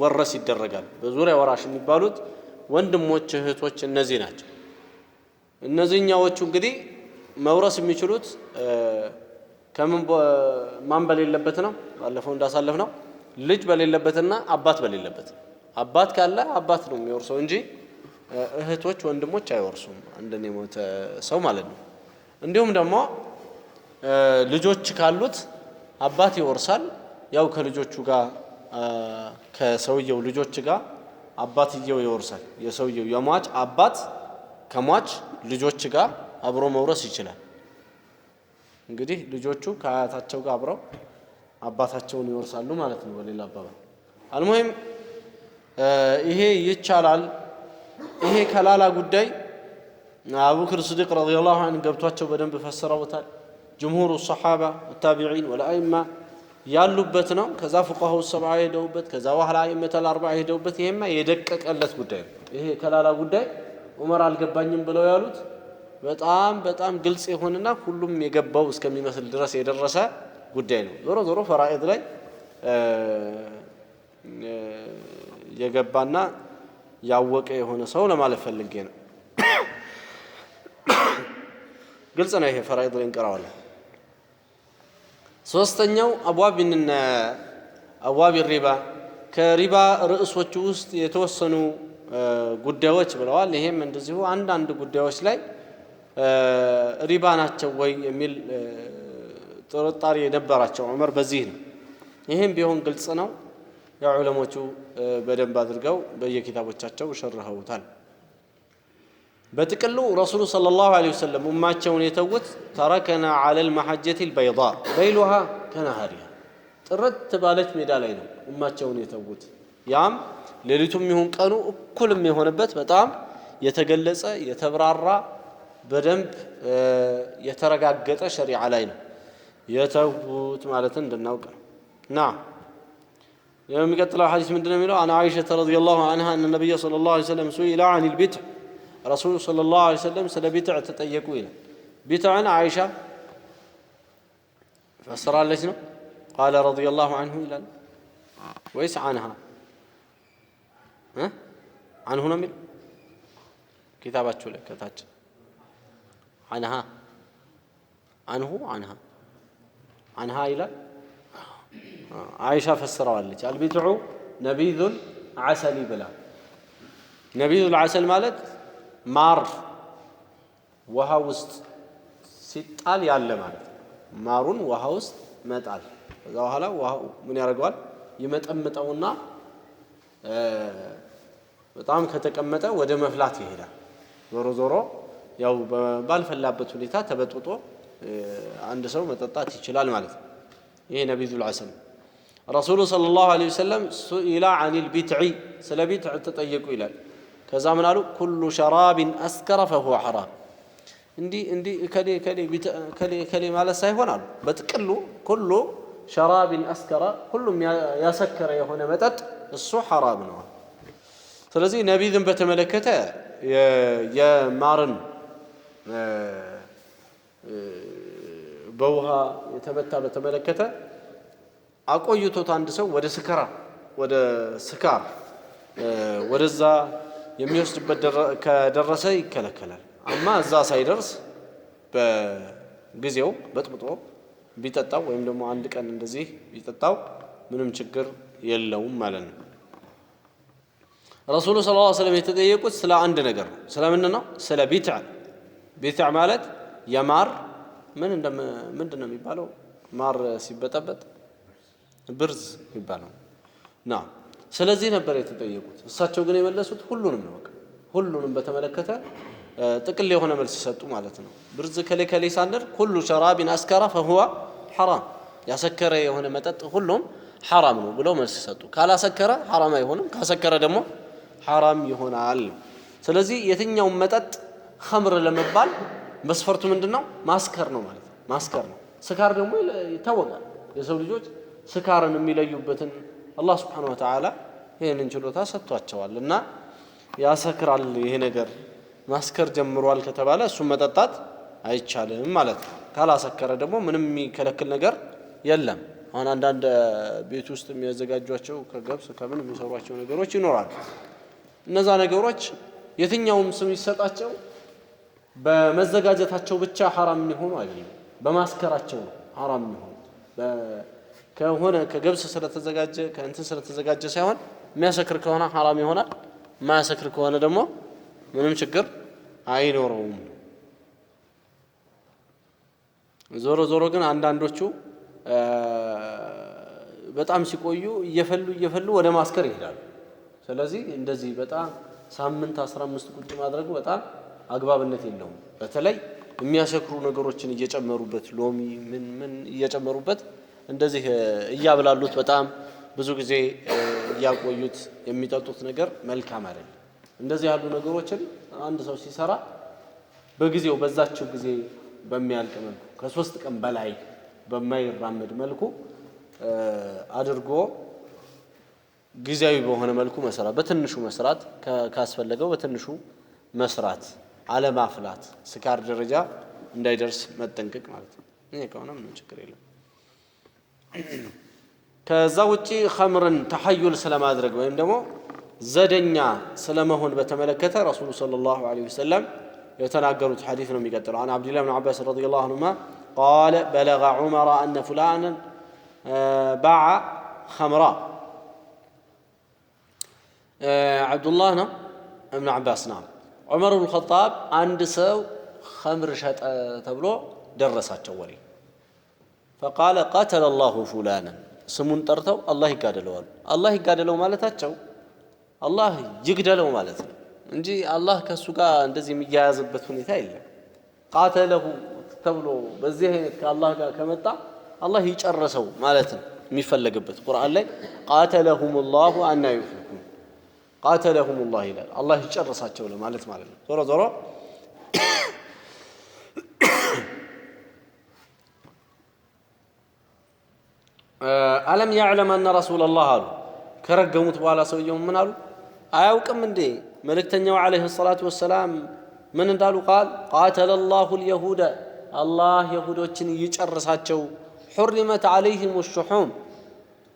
ወረስ ይደረጋል በዙሪያ ወራሽ የሚባሉት ወንድሞች እህቶች እነዚህ ናቸው እነዚህኛዎቹ እንግዲህ መውረስ የሚችሉት ከምን ማን በሌለበት ነው ባለፈው እንዳሳለፍ ነው ልጅ በሌለበትና አባት በሌለበት አባት ካለ አባት ነው የሚወርሰው እንጂ እህቶች ወንድሞች አይወርሱም እንደኔ ሞተ ሰው ማለት ነው እንዲሁም ደግሞ ልጆች ካሉት አባት ይወርሳል ያው ከልጆቹ ጋር ከሰውየው ልጆች ጋር አባትየው ይወርሳል። የሰውየው የሟች አባት ከሟች ልጆች ጋር አብሮ መውረስ ይችላል። እንግዲህ ልጆቹ ከአያታቸው ጋር አብረው አባታቸውን ይወርሳሉ ማለት ነው በሌላ አባባል። አልሙሂም ይሄ ይቻላል። ይሄ ከላላ ጉዳይ አቡበክር ስዲቅ ረዲየላሁ ዐንሁ ገብቷቸው በደንብ ፈሰረውታል። ጅምሁሩ ሰሓባ ወታቢዒን ወልአኢማ ያሉበት ነው። ከዛ ፉቃሃው ሰብዓ ሄደውበት፣ ከዛ በኋላ አኢመተል አርበዓ ሄደውበት። ይሄማ የደቀቀለት ጉዳይ ነው። ይሄ ከላላ ጉዳይ ዑመር አልገባኝም ብለው ያሉት በጣም በጣም ግልጽ የሆነና ሁሉም የገባው እስከሚመስል ድረስ የደረሰ ጉዳይ ነው። ዞሮ ዞሮ ፈራኢድ ላይ የገባና ያወቀ የሆነ ሰው ለማለት ፈልጌ ነው። ግልጽ ነው። ይሄ ፈራኢድ ላይ እንቀራዋለን። ሶስተኛው አብዋብ ሪባ ከሪባ ርዕሶች ውስጥ የተወሰኑ ጉዳዮች ብለዋል። ይሄም እንደዚሁ አንዳንድ ጉዳዮች ላይ ሪባ ናቸው ወይ የሚል ጥርጣሬ የነበራቸው ዑመር በዚህ ነው። ይሄም ቢሆን ግልጽ ነው። የዑለሞቹ በደንብ አድርገው በየኪታቦቻቸው ሸርሐውታል። በጥቅሉ ረሱሉ ሰለላሁ ዐለይሂ ወሰለም ኡማቸውን የተውት ተረከና ዐለል መሐጀቲል በይዳ ለይሉሃ ከነሃሪሃ ጥርት ባለች ሜዳ ላይ ነው ኡማቸውን የተውት። ያም ሌሊቱም ይሁን ቀኑ እኩልም የሆነበት በጣም የተገለጸ የተብራራ በደንብ የተረጋገጠ ሸሪዓ ላይ ነው የተውት ማለትን እንድናውቅ ነው። ናም የሚቀጥለው ሐዲስ ምንድነው የሚለው? አን ዓኢሸተ ረዲየላሁ ዐንሃ አነ ነቢይ ሰለላሁ ዐለይሂ ወሰለም ሱኢለ ዐኒል ቢድዕ ረሱሉ ሰለላሁ ዐለይሂ ወሰለም ስለ ቢድዕ ተጠየቁ ይላል። ቢድዕን ዓኢሻ ፈስራለች ነው ቃለ ረዲየላሁ ዐንሁ ይላል ወይስ ዐንሃ? ዐንሁ ነው የሚለው ኪታባችሁ ላይ ከታች ዐንሃ ዐንሁ ዐንሃ ይላል። ዓኢሻ ፈስረዋለች። አልቢድዑ ነቢዙል ዐሰሊ ብላ። ነቢዙል ዐሰል ማለት ማር ውሃ ውስጥ ሲጣል ያለ ማለት ነው። ማሩን ውሃ ውስጥ መጣል፣ ከዛ በኋላ ውሃው ምን ያደርገዋል? ይመጠምጠውና በጣም ከተቀመጠ ወደ መፍላት ይሄዳል። ዞሮ ዞሮ ያው ባልፈላበት ሁኔታ ተበጥብጦ አንድ ሰው መጠጣት ይችላል ማለት ነው። ይሄ ነቢዙል ዐሰል። ረሱሉ ሰለላሁ ዐለይሂ ወሰለም ሱኢላ ዐኒል ቢድዕ ስለ ቢድዕ ተጠየቁ ይላል። ከዛ ምን አሉ? ኩሉ ሸራቢን አስከረ ፈሁወ ሐራም። እንዲህ ከሌ ማለት ሳይሆን አሉ በጥቅሉ ኩሉ ሸራቢን አስከረ ሁሉም ያሰከረ የሆነ መጠጥ እሱ ሐራም ነው። ስለዚህ ነቢዝን በተመለከተ የማርን በውሃ የተመታ በተመለከተ አቆይቶት አንድ ሰው ወደ ስካር ወደዛ የሚወስድበት ከደረሰ ይከለከላል። አማ እዛ ሳይደርስ በጊዜው በጥብጦ ቢጠጣው ወይም ደግሞ አንድ ቀን እንደዚህ ቢጠጣው ምንም ችግር የለውም ማለት ነው። ረሱሉ ሰለላሁ ዐለይሂ ወሰለም የተጠየቁት ስለ አንድ ነገር ነው። ስለምንድን ነው? ስለ ቢድዕ። ቢድዕ ማለት የማር ምንድን ነው የሚባለው? ማር ሲበጠበጥ ብርዝ የሚባለው ና። ስለዚህ ነበር የተጠየቁት። እሳቸው ግን የመለሱት ሁሉንም ነው። ሁሉንም በተመለከተ ጥቅል የሆነ መልስ ሰጡ ማለት ነው። ብርዝ ከሌ ሳንር ኩሉ ሸራቢን አስከረ ፈሁወ ሐራም፣ ያሰከረ የሆነ መጠጥ ሁሉም ሐራም ነው ብለው መልስ ሰጡ። ካላሰከረ ሐራም አይሆንም፣ ካሰከረ ደግሞ ሐራም ይሆናል። ስለዚህ የትኛውም መጠጥ ኸምር ለመባል መስፈርቱ ምንድነው? ማስከር ነው ማለት ነው። ማስከር ነው። ስካር ደግሞ ይታወቃል። የሰው ልጆች ስካርን የሚለዩበትን አላህ ሱብሓነሁ ወተዓላ ይህንን ችሎታ ሰጥቷቸዋል። እና ያሰክራል ይሄ ነገር ማስከር ጀምሯል ከተባለ እሱን መጠጣት አይቻልም ማለት ነው። ካላሰከረ ደግሞ ምንም የሚከለክል ነገር የለም። አሁን አንዳንድ ቤት ውስጥ የሚያዘጋጇቸው ከገብስ ከምን የሚሰሯቸው ነገሮች ይኖራሉ። እነዛ ነገሮች የትኛውም ስም ይሰጣቸው በመዘጋጀታቸው ብቻ ሐራም የሚሆኑ አይደለም፣ በማስከራቸው ነው ሐራም የሚሆኑ። ከሆነ ከገብስ ስለተዘጋጀ ከእንትን ስለተዘጋጀ ሳይሆን የሚያሰክር ከሆነ ሐራም ይሆናል፣ የማያሰክር ከሆነ ደግሞ ምንም ችግር አይኖረውም። ዞሮ ዞሮ ግን አንዳንዶቹ በጣም ሲቆዩ እየፈሉ ወደ ማስከር ይሄዳሉ። ስለዚህ እንደዚህ በጣም ሳምንት 15 ቁጭ ማድረጉ በጣም አግባብነት የለውም። በተለይ የሚያሰክሩ ነገሮችን እየጨመሩበት ሎሚ ምን እየጨመሩበት እንደዚህ እያብላሉት በጣም ብዙ ጊዜ እያቆዩት የሚጠጡት ነገር መልካም አይደለም። እንደዚህ ያሉ ነገሮችን አንድ ሰው ሲሰራ በጊዜው በዛችው ጊዜ በሚያልቅ መልኩ ከ3 ቀን በላይ በማይራመድ መልኩ አድርጎ ጊዜያዊ በሆነ መልኩ መስራት፣ በትንሹ መስራት ካስፈለገው በትንሹ መስራት፣ አለማፍላት፣ ስካር ደረጃ እንዳይደርስ መጠንቀቅ ማለት ነው። ይሄ ከሆነ ምንም ችግር የለም። ከዛ ውጪ ኸምርን ተሐዩል ስለማድረግ ወይም ደግሞ ዘደኛ ስለመሆን በተመለከተ ረሱሉ ሰለላሁ ዐለይሂ ወሰለም የተናገሩት ሐዲስ ነው የሚቀጥለው። عن عبد الله بن عباس رضي الله عنهما قال بلغ عمر أن فلانا باع خمرا. عبد الله بن عباس نعم عمر بن الخطاب عند سو خمر شط تبلو درساቸው ወሬ فقال قتل الله فلانا ስሙን ጠርተው አላህ ይጋደለው። አላህ ይጋደለው ማለታቸው አላህ ይግደለው ማለት ነው እንጂ አላህ ከሱ ጋር እንደዚህ የሚያያዝበት ሁኔታ የለም። ቃተለሁ ተብሎ በዚህ አይነት ከአላህ ጋር ከመጣ አላህ ይጨርሰው ማለት ነው የሚፈለግበት። ቁርአን ላይ ቃተለሁሙላሁ አና ዩፍኩን ቃተለሁሙላህ ይላል። አላህ ይጨርሳቸው ለማለት ማለት ነው። ዞሮ ዞሮ አለም ያዕለም አነ ረሱለላህ አሉ። ከረገሙት በኋላ ሰውየው ምን አሉ? አያውቅም እንዴ መልእክተኛው ዓለይሂ ሰላቱ ወሰላም ምን እንዳሉ? ቃል ቃተለላሁ ልየሁደ አላህ የሁዶችን ይጨርሳቸው። ሑሪመት ዓለይሂም ሹሑም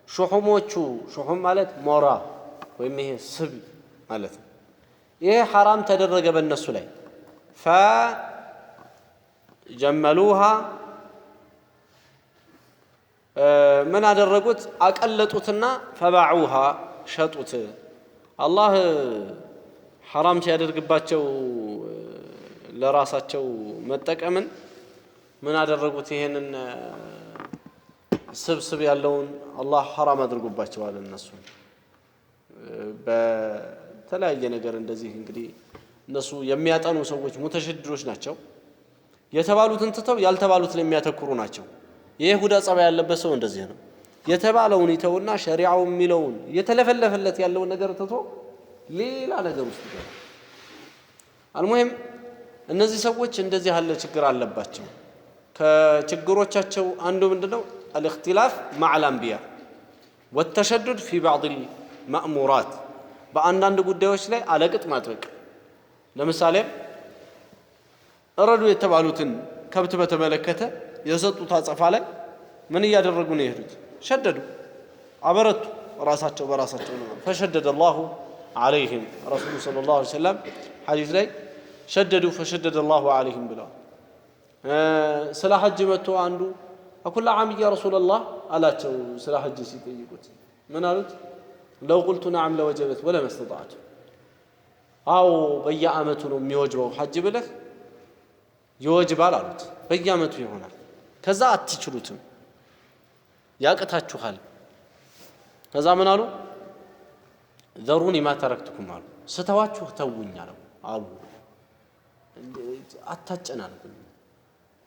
ሹሑሞቹ ሹሑም ማለት ሞራ ወይም ይሄ ስብ ማለት ነው። ይሄ ሐራም ተደረገ በእነሱ ላይ ፈጀመሉሃ ምን አደረጉት? አቀለጡትና ፈባዑሃ ሸጡት። አላህ ሐራም ሲያደርግባቸው ለራሳቸው መጠቀምን ምን አደረጉት? ይሄንን ስብስብ ያለውን አላህ ሐራም አድርጎባቸዋል። እነሱ በተለያየ ነገር እንደዚህ እንግዲህ እነሱ የሚያጠኑ ሰዎች ሙተሸድዶች ናቸው። የተባሉትን ትተው ያልተባሉትን የሚያተኩሩ ናቸው። የይሁዳ ጸባይ ያለበት ሰው እንደዚህ ነው። የተባለውን ይተውና ሸሪዓው የሚለውን የተለፈለፈለት ያለውን ነገር ትቶ ሌላ ነገር ውስጥ ይገባል። አልሙሂም እነዚህ ሰዎች እንደዚህ ያለ ችግር አለባቸው። ከችግሮቻቸው አንዱ ምንድነው? الاختلاف مع الانبياء والتشدد في بعض المأمورات በአንዳንድ ጉዳዮች ላይ አለቅጥ ማጥበቅ። ለምሳሌ እረዱ የተባሉትን ከብት በተመለከተ የሰጡት አጸፋ ላይ ምን እያደረጉ ነው የሄዱት? ሸደዱ፣ አበረቱ ራሳቸው በራሳቸው ነው። فشدد الله عليهم رسول صلى الله عليه وسلم ሐዲስ ላይ ሸደዱ فشدد الله عليهم ብለዋል። ስለ ሐጅ መጥቶ አንዱ አኩላ ዓም ያ ረሱላህ አላቸው። ስለ ሐጅ ሲጠይቁት ምን አሉት? ለው ቁልቱ ነዓም ለወጀበት ወለም استطعت አው በየዓመቱ ነው የሚወጅበው ሐጅ ብለህ ይወጅባል አሉት። በየዓመቱ ይሆናል። ከዛ አትችሉትም፣ ያቅታችኋል። ከዛ ምን አሉ? ዘሩኒ ማ ተረክቱኩም አሉ። ስተዋችሁ ተውኝ አሉ። አታጨናንቁ፣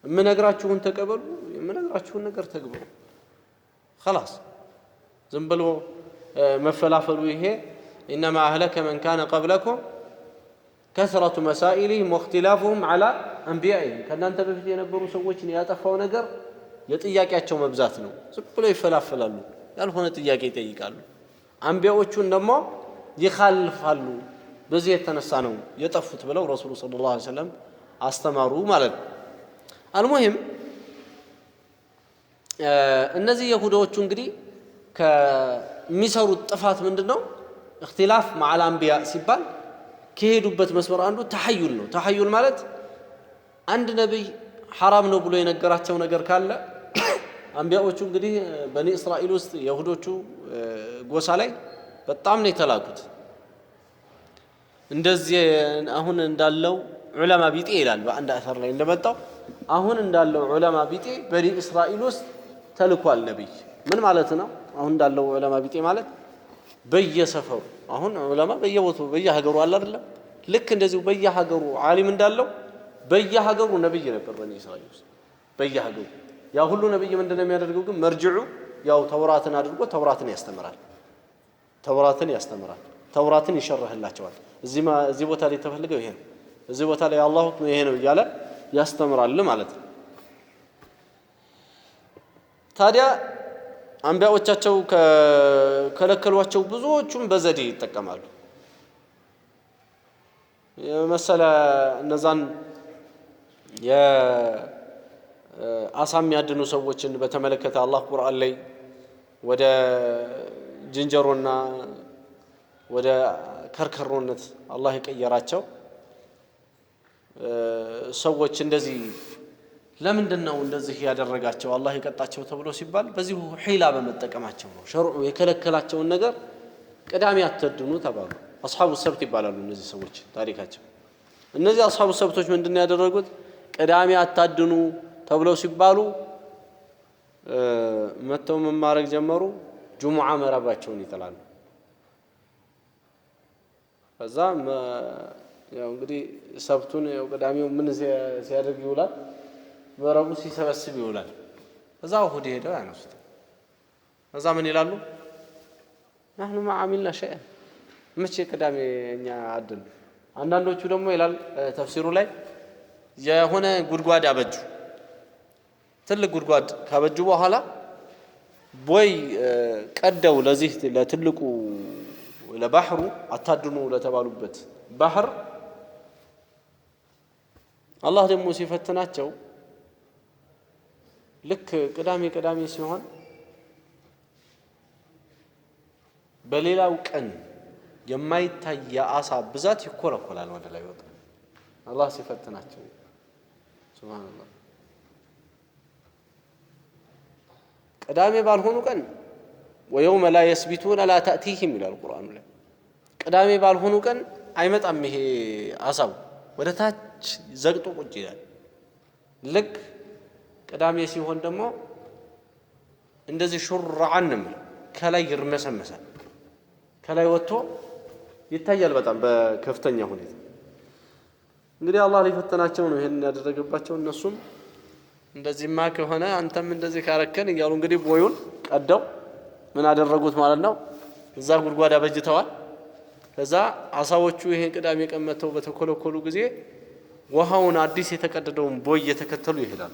የምነግራችሁን ተቀበሉ፣ የምነግራችሁን ነገር ተግበሩ። خلاص ዝም ብሎ መፈላፈሉ ይሄ ኢነማ አህለከ መን ካነ ቀብለኩም ከስረቱ መሳኢሊሂም ወእኽቲላፉሁም ዐላ አንቢያኢሂም። ከእናንተ በፊት የነበሩ ሰዎችን ያጠፋው ነገር የጥያቄያቸው መብዛት ነው። ዝም ብሎ ይፈላፈላሉ፣ ያልሆነ ጥያቄ ይጠይቃሉ። አንቢያዎቹን ደግሞ ይኻልፋሉ። በዚህ የተነሳ ነው የጠፉት ብለው ረሱሉ ሰለላሁ ዐለይሂ ወሰለም አስተማሩ ማለት ነው። አልሙሂም እነዚህ የሁዳዎቹ እንግዲህ ከሚሰሩት ጥፋት ምንድነው? اختلاف مع الانبياء ሲባል ከሄዱበት መስመር አንዱ ተሐዩል ነው። ተሐዩል ማለት አንድ ነብይ ሐራም ነው ብሎ የነገራቸው ነገር ካለ አንቢያዎቹ እንግዲህ በኒ እስራኤል ውስጥ የሁዶቹ ጎሳ ላይ በጣም ነው የተላኩት። እንደዚህ አሁን እንዳለው ዑለማ ቢጤ ይላል በአንድ አሰር ላይ እንደመጣው አሁን እንዳለው ዑለማ ቢጤ በኒ እስራኤል ውስጥ ተልኳል ነብይ። ምን ማለት ነው? አሁን እንዳለው ዑለማ ቢጤ ማለት በየሰፈሩ አሁን ዑለማ በየቦታው በየሀገሩ አለ አይደለም ልክ እንደዚሁ በየሀገሩ ዓሊም እንዳለው በየሀገሩ ነብይ ነበር በኒ እስራኤል ውስጥ በየሀገሩ ያ ሁሉ ነብይ ምንድነው የሚያደርገው ግን መርጅዑ ያው ተውራትን አድርጎ ተውራትን ያስተምራል ተውራትን ይሸርህላቸዋል እዚህ ቦታ ላይ ተፈልገው ይሄ ነው እዚህ ቦታ ላይ አላህ ሁክም ይሄ ነው እያለ ያስተምራል ማለት ነው ታዲያ አንቢያዎቻቸው ከለከሏቸው ብዙዎቹም በዘዴ ይጠቀማሉ የመሰለ እነዛን የአሳም ያድኑ ሰዎችን በተመለከተ አላህ ቁርአን ላይ ወደ ጅንጀሮና ወደ ከርከሮነት አላህ የቀየራቸው ሰዎች እንደዚህ ለምንድነው እንደዚህ ያደረጋቸው አላህ ይቀጣቸው ተብሎ ሲባል በዚሁ ሒላ በመጠቀማቸው ነው ሸርዑ የከለከላቸውን ነገር ቅዳሜ አትድኑ ተባሉ አስሐቡ ሰብት ይባላሉ እነዚህ ሰዎች ታሪካቸው እነዚህ አስሐቡ ሰብቶች ምንድነው ያደረጉት ቅዳሜ አታድኑ ተብለው ሲባሉ መተው መማረክ ጀመሩ ጁሙዓ መረባቸውን ይጥላሉ ከዛ ያው እንግዲህ ሰብቱን ያው ቅዳሜው ምን ሲያደርግ ይውላል መረቡ ሲሰበስብ ይውላል እዛው እሑድ ሄደው ያነሱት እዛ ምን ይላሉ نحن ما عملنا شيئا መቼ ቅዳሜ እኛ አድን አንዳንዶቹ ደግሞ ይላል ተፍሲሩ ላይ የሆነ ጉድጓድ አበጁ ትልቅ ጉድጓድ ካበጁ በኋላ ቦይ ቀደው ለዚህ ለትልቁ ለባህሩ አታድኑ ለተባሉበት ባህር አላህ ደግሞ ሲፈትናቸው ልክ ቅዳሜ ሲሆን በሌላው ቀን የማይታይ የአሳ ብዛት ይኮለኮላል ወደ ላይ ወጣ አላህ ሲፈትናቸው ሱብሃንአላህ ቅዳሜ ባልሆኑ ቀን ويوم لا يسبتون لا تأتيهم إلى القرآن ላይ ቅዳሜ ባልሆኑ ቀን አይመጣም ይሄ አሳው ወደ ታች ዘግጦ ቁጭ ይላል ልክ ቅዳሜ ሲሆን ደግሞ እንደዚህ ሹርዓንም ከላይ ይርመሰመሳል ከላይ ወጥቶ ይታያል በጣም በከፍተኛ ሁኔታ እንግዲህ አላህ ሊፈተናቸው ነው ይሄን ያደረገባቸው እነሱም እንደዚህማ ከሆነ አንተም እንደዚህ ካረከን እያሉ እንግዲህ ቦዩን ቀደው ምን አደረጉት ማለት ነው እዛ ጉድጓድ አበጅተዋል ከዛ አሳዎቹ ይሄን ቅዳሜ ቀን መተው በተኮለኮሉ ጊዜ ውሃውን አዲስ የተቀደደውን ቦይ የተከተሉ ይሄዳሉ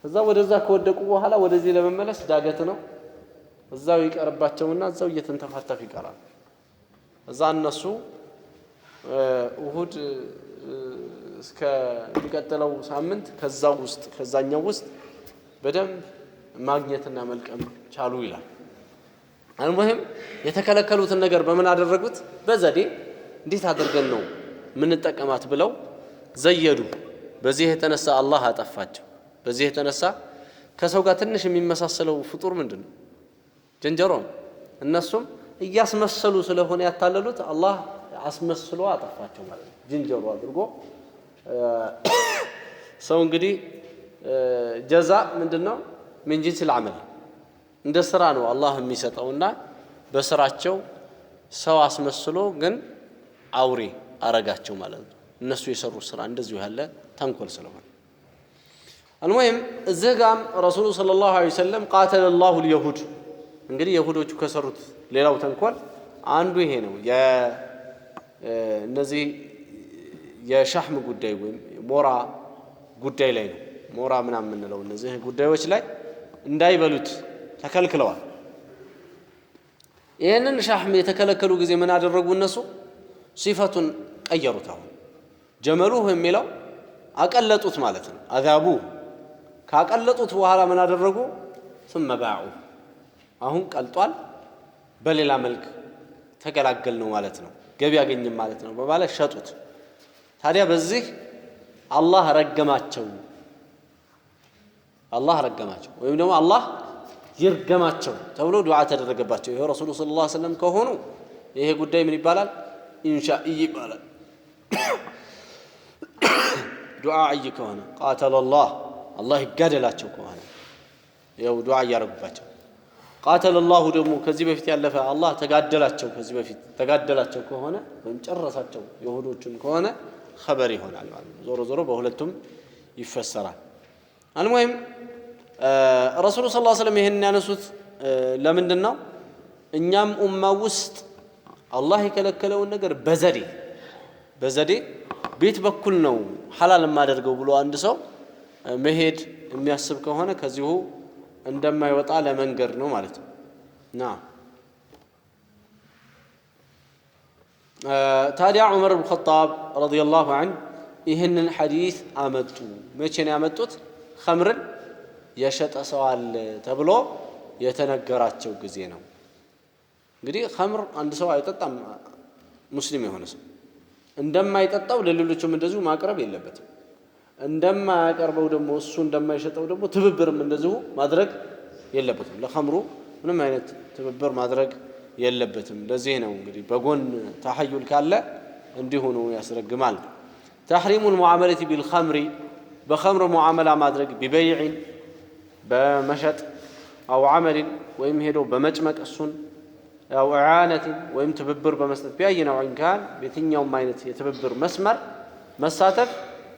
ከዛ ወደዛ ከወደቁ በኋላ ወደዚህ ለመመለስ ዳገት ነው እዛው ይቀርባቸውና እዛው እየተንተፋተፉ ይቀራሉ እዛ እነሱ እሑድ እስከ የሚቀጥለው ሳምንት ከዛኛው ውስጥ በደንብ ማግኘትና መልቀም ቻሉ ይላል المهم የተከለከሉትን ነገር በምን አደረጉት በዘዴ እንዴት አድርገን ነው ምን ተጠቀማት ብለው ዘየዱ በዚህ የተነሳ አላህ አጠፋቸው በዚህ የተነሳ ከሰው ጋር ትንሽ የሚመሳሰለው ፍጡር ምንድነው ጅንጀሮ እነሱም እያስመሰሉ ስለሆነ ያታለሉት አላህ አስመስሎ አጠፋቸው ማለት ነው ጅንጀሮ አድርጎ ሰው እንግዲህ ጀዛ ምንድነው ምን ጂንስ العمل እንደ ስራ ነው አላህ የሚሰጠውና በስራቸው ሰው አስመስሎ ግን አውሬ አረጋቸው ማለት ነው እነሱ የሰሩ ስራ እንደዚሁ ያለ ተንኮል ስለሆነ المهم እዚህጋም ረሱሉ ሰለላሁ ዐለይሂ ወሰለም قاتل الله اليهود እንግዲህ ይሁዶቹ ከሰሩት ሌላው ተንኮል አንዱ ይሄ ነው እነዚህ የሻህም ጉዳይ ወይም ሞራ ጉዳይ ላይ ነው ሞራ ምናምን እንለው እነዚህ ጉዳዮች ላይ እንዳይበሉት ተከልክለዋል ይሄንን ሻህም የተከለከሉ ጊዜ ምን አደረጉ እነሱ ሲፈቱን ቀየሩት አሁን ጀመሉሁ የሚለው አቀለጡት ማለት ነው አዛቡ ካቀለጡት በኋላ ምን አደረጉ ثم باعوا አሁን ቀልጧል በሌላ መልክ ተገላገል ነው ማለት ነው ገቢ ያገኝም ማለት ነው በማለት ሸጡት ታዲያ በዚህ አላህ ረገማቸው ወይም ደግሞ አላህ ይርገማቸው ተብሎ ዱዓ ተደረገባቸው ይሄ ረሱሉ ሰለላሁ ዐለይሂ ወሰለም ከሆኑ ይሄ ጉዳይ ምን ይባላል ኢንሻኢ ይባላል ዱዓ ከሆነ قاتل الله ይጋደላቸው ከሆነ ያው ዱዓ ያረጉባቸው قاتل الله ደግሞ ከዚህ በፊት ያለፈ አላህ ተጋደላቸው ከዚህ በፊት ተጋደላቸው ከሆነ ወይም ጨረሳቸው ይሁዶችን ከሆነ خبر ይሆናል ማለት ነው ዞሮ ዞሮ በሁለቱም ይፈሰራል አልሙሂም ረሱል ሰለላሁ ዐለይሂ ወሰለም ይሄን ያነሱት ለምንድነው እኛም ኡማ ውስጥ አላህ የከለከለውን ነገር በዘዴ ቤት በኩል ነው ሐላል ማደርገው ብሎ አንድ ሰው መሄድ የሚያስብ ከሆነ ከዚሁ እንደማይወጣ ለመንገር ነው ማለት ነው ና ታዲያ ዑመር ኢብኑ ኸጣብ ረዲየላሁ ዐንሁ ይህንን ሐዲስ አመጡ መቼ ነው ያመጡት ኸምርን የሸጠ ሰው አለ ተብሎ የተነገራቸው ጊዜ ነው እንግዲህ ኸምር አንድ ሰው አይጠጣም ሙስሊም የሆነ ሰው እንደማይጠጣው ለሌሎችም እንደዚሁ ማቅረብ የለበትም እንደማያቀርበው ደግሞ እሱ እንደማይሸጠው ደግሞ ትብብርም እንደዚሁ ማድረግ የለበትም ለኸምሩ ምንም አይነት ትብብር ማድረግ የለበትም ለዚህ ነው እንግዲህ በጎን ተሐዩል ካለ እንዲሁ ነው ያስረግማል تحريم المعاملة بالخمر بخمر معاملة مادرك ببيع بمشط أو عمل ويم هدو بمجمك السن أو إعانة ويم تببر بمسند بأي نوع كان بيتين يوم ما يتببر مسمر مساتف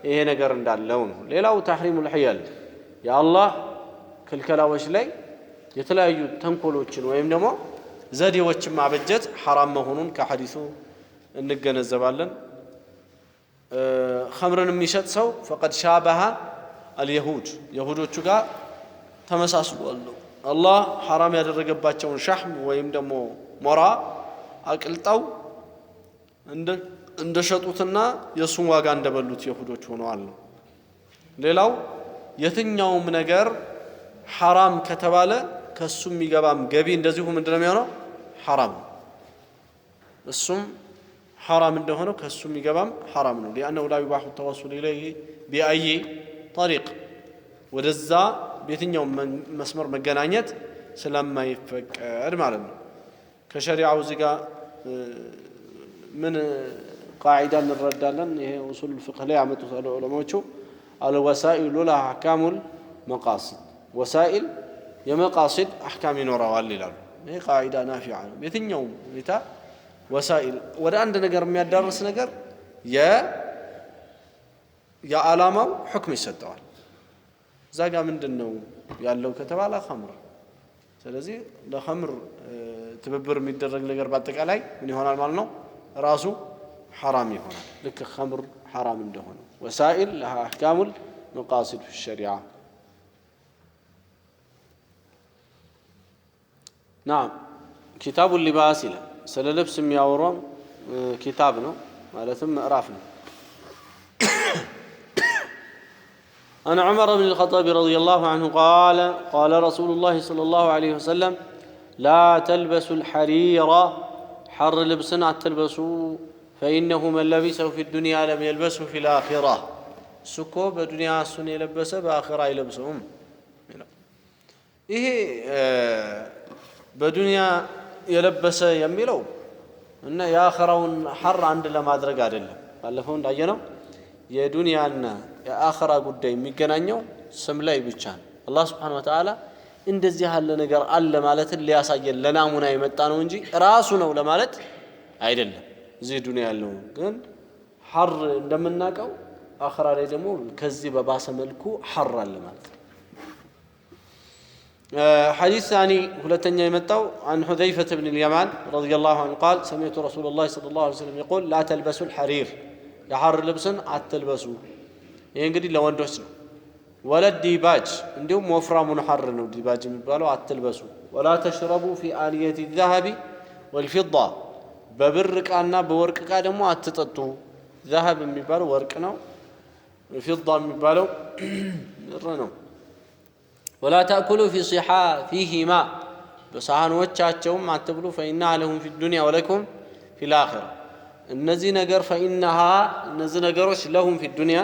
إيه نقرن دال لونه ليلاو تحريم الحيل يا الله كل كلا وش لي يتلاقي تنقلوتشن ويم نمو زادي وش مع بجت حرام مهونون كحديثو النجن الزبالن خمرن ميشت سو فقد شابه اليهود يهودوቹ ጋር ተመሳስሏል الله حرام ያደረገባቸውን ሸህም ወይም ደግሞ ሞራ አቅልጣው እንደሸጡትና የሱን ዋጋ እንደበሉት ይሁዶች ሆነዋል ሌላው የትኛውም ነገር حرام ከተባለ ከሱ የሚገባም ገቢ እንደዚሁ ምንድነው የሚሆነው حرام እሱም حرام እንደሆነ ከሱ የሚገባም حرام ነው لانه لا يباح التوصل اليه باي طريق ወደዛ በየትኛው መስመር መገናኘት ስለማይፈቀድ ማለት ነው ከሸሪዓው እዚህ ጋር ምን قاعده እንረዳለን ይሄ usul الفقه ላይ ያመጡት ዑለማዎቹ الوسائل لها احكام المقاصد وسائل የመቃሲድ احكام ይኖራዋል ይላሉ ይሄ قاعده نافعه ነው የትኛው ሁኔታ وسائل ወደ አንድ ነገር የሚያዳርስ ነገር የዓላማው ሁክም ይሰጠዋል ዛጋ ምንድነው ያለው ከተባለ ኸምር ስለዚህ ለኸምር ትብብር የሚደረግ ነገር በአጠቃላይ ምን ይሆናል ማለት ነው ራሱ حرام ይሆናል ልክ ኸምር حرام እንደሆነ وسائل لها احكام المقاصد في الشريعه نعم كتاب اللباس ስለ ልብስ የሚያወራው ኪታብ ነው ማለትም ምዕራፍ ነው أن عمر بن الخطاب رضي الله عنه قال رسول الله صلى الله عليه وسلم لا تلبسوا الحرير حر لبسنا تلبسوا فإنه من لبسه في الدنيا لم يلبسه في الآخرة سكو بالدنيا السن يلبسه بآخرة يلبسهم إيه بالدنيا يلبسه يميلو إن يا آخرون حر عند لما أدرك عدله ባለፈው እንዳየነው የዱንያና የአኺራ ጉዳይ የሚገናኘው ስም ላይ ብቻ ነው አላህ Subhanahu Wa Ta'ala እንደዚህ ያለ ነገር አለ ማለት ሊያሳየን ለናሙና የመጣ ነው እንጂ ራሱ ነው ለማለት አይደለም እዚህ ዱንያ ያለው ግን ሐር እንደምናቀው አኺራ ላይ ደግሞ ከዚህ በባሰ መልኩ ሐር አለ ማለት ነው حديث ثاني ሁለተኛ የመጣው عن حذيفة بن اليمان رضي الله عنه قال سمعت رسول الله صلى الله عليه وسلم يقول لا تلبسوا الحرير የሐር ልብስን አትልበሱ ይሄ እንግዲህ ለወንዶች ነው ወለድ ዲባጅ እንዲሁም ወፍራሙን ሐር ነው ዲባጅ የሚባለው አትልበሱ ولا تشربوا في آلية الذهب والفضة በብር ዕቃና በወርቅ ዕቃ ደግሞ አትጠጡ ذهب የሚባለው ወርቅ ነው الفضة የሚባለው ብር ነው ولا تأكلوا في صحافهما በሳህኖቻቸውም አትብሉ فإنها لهم في الدنيا ولكم في الآخرة እነዚህ ነገር فإنها እነዚህ ነገሮች لهم في الدنيا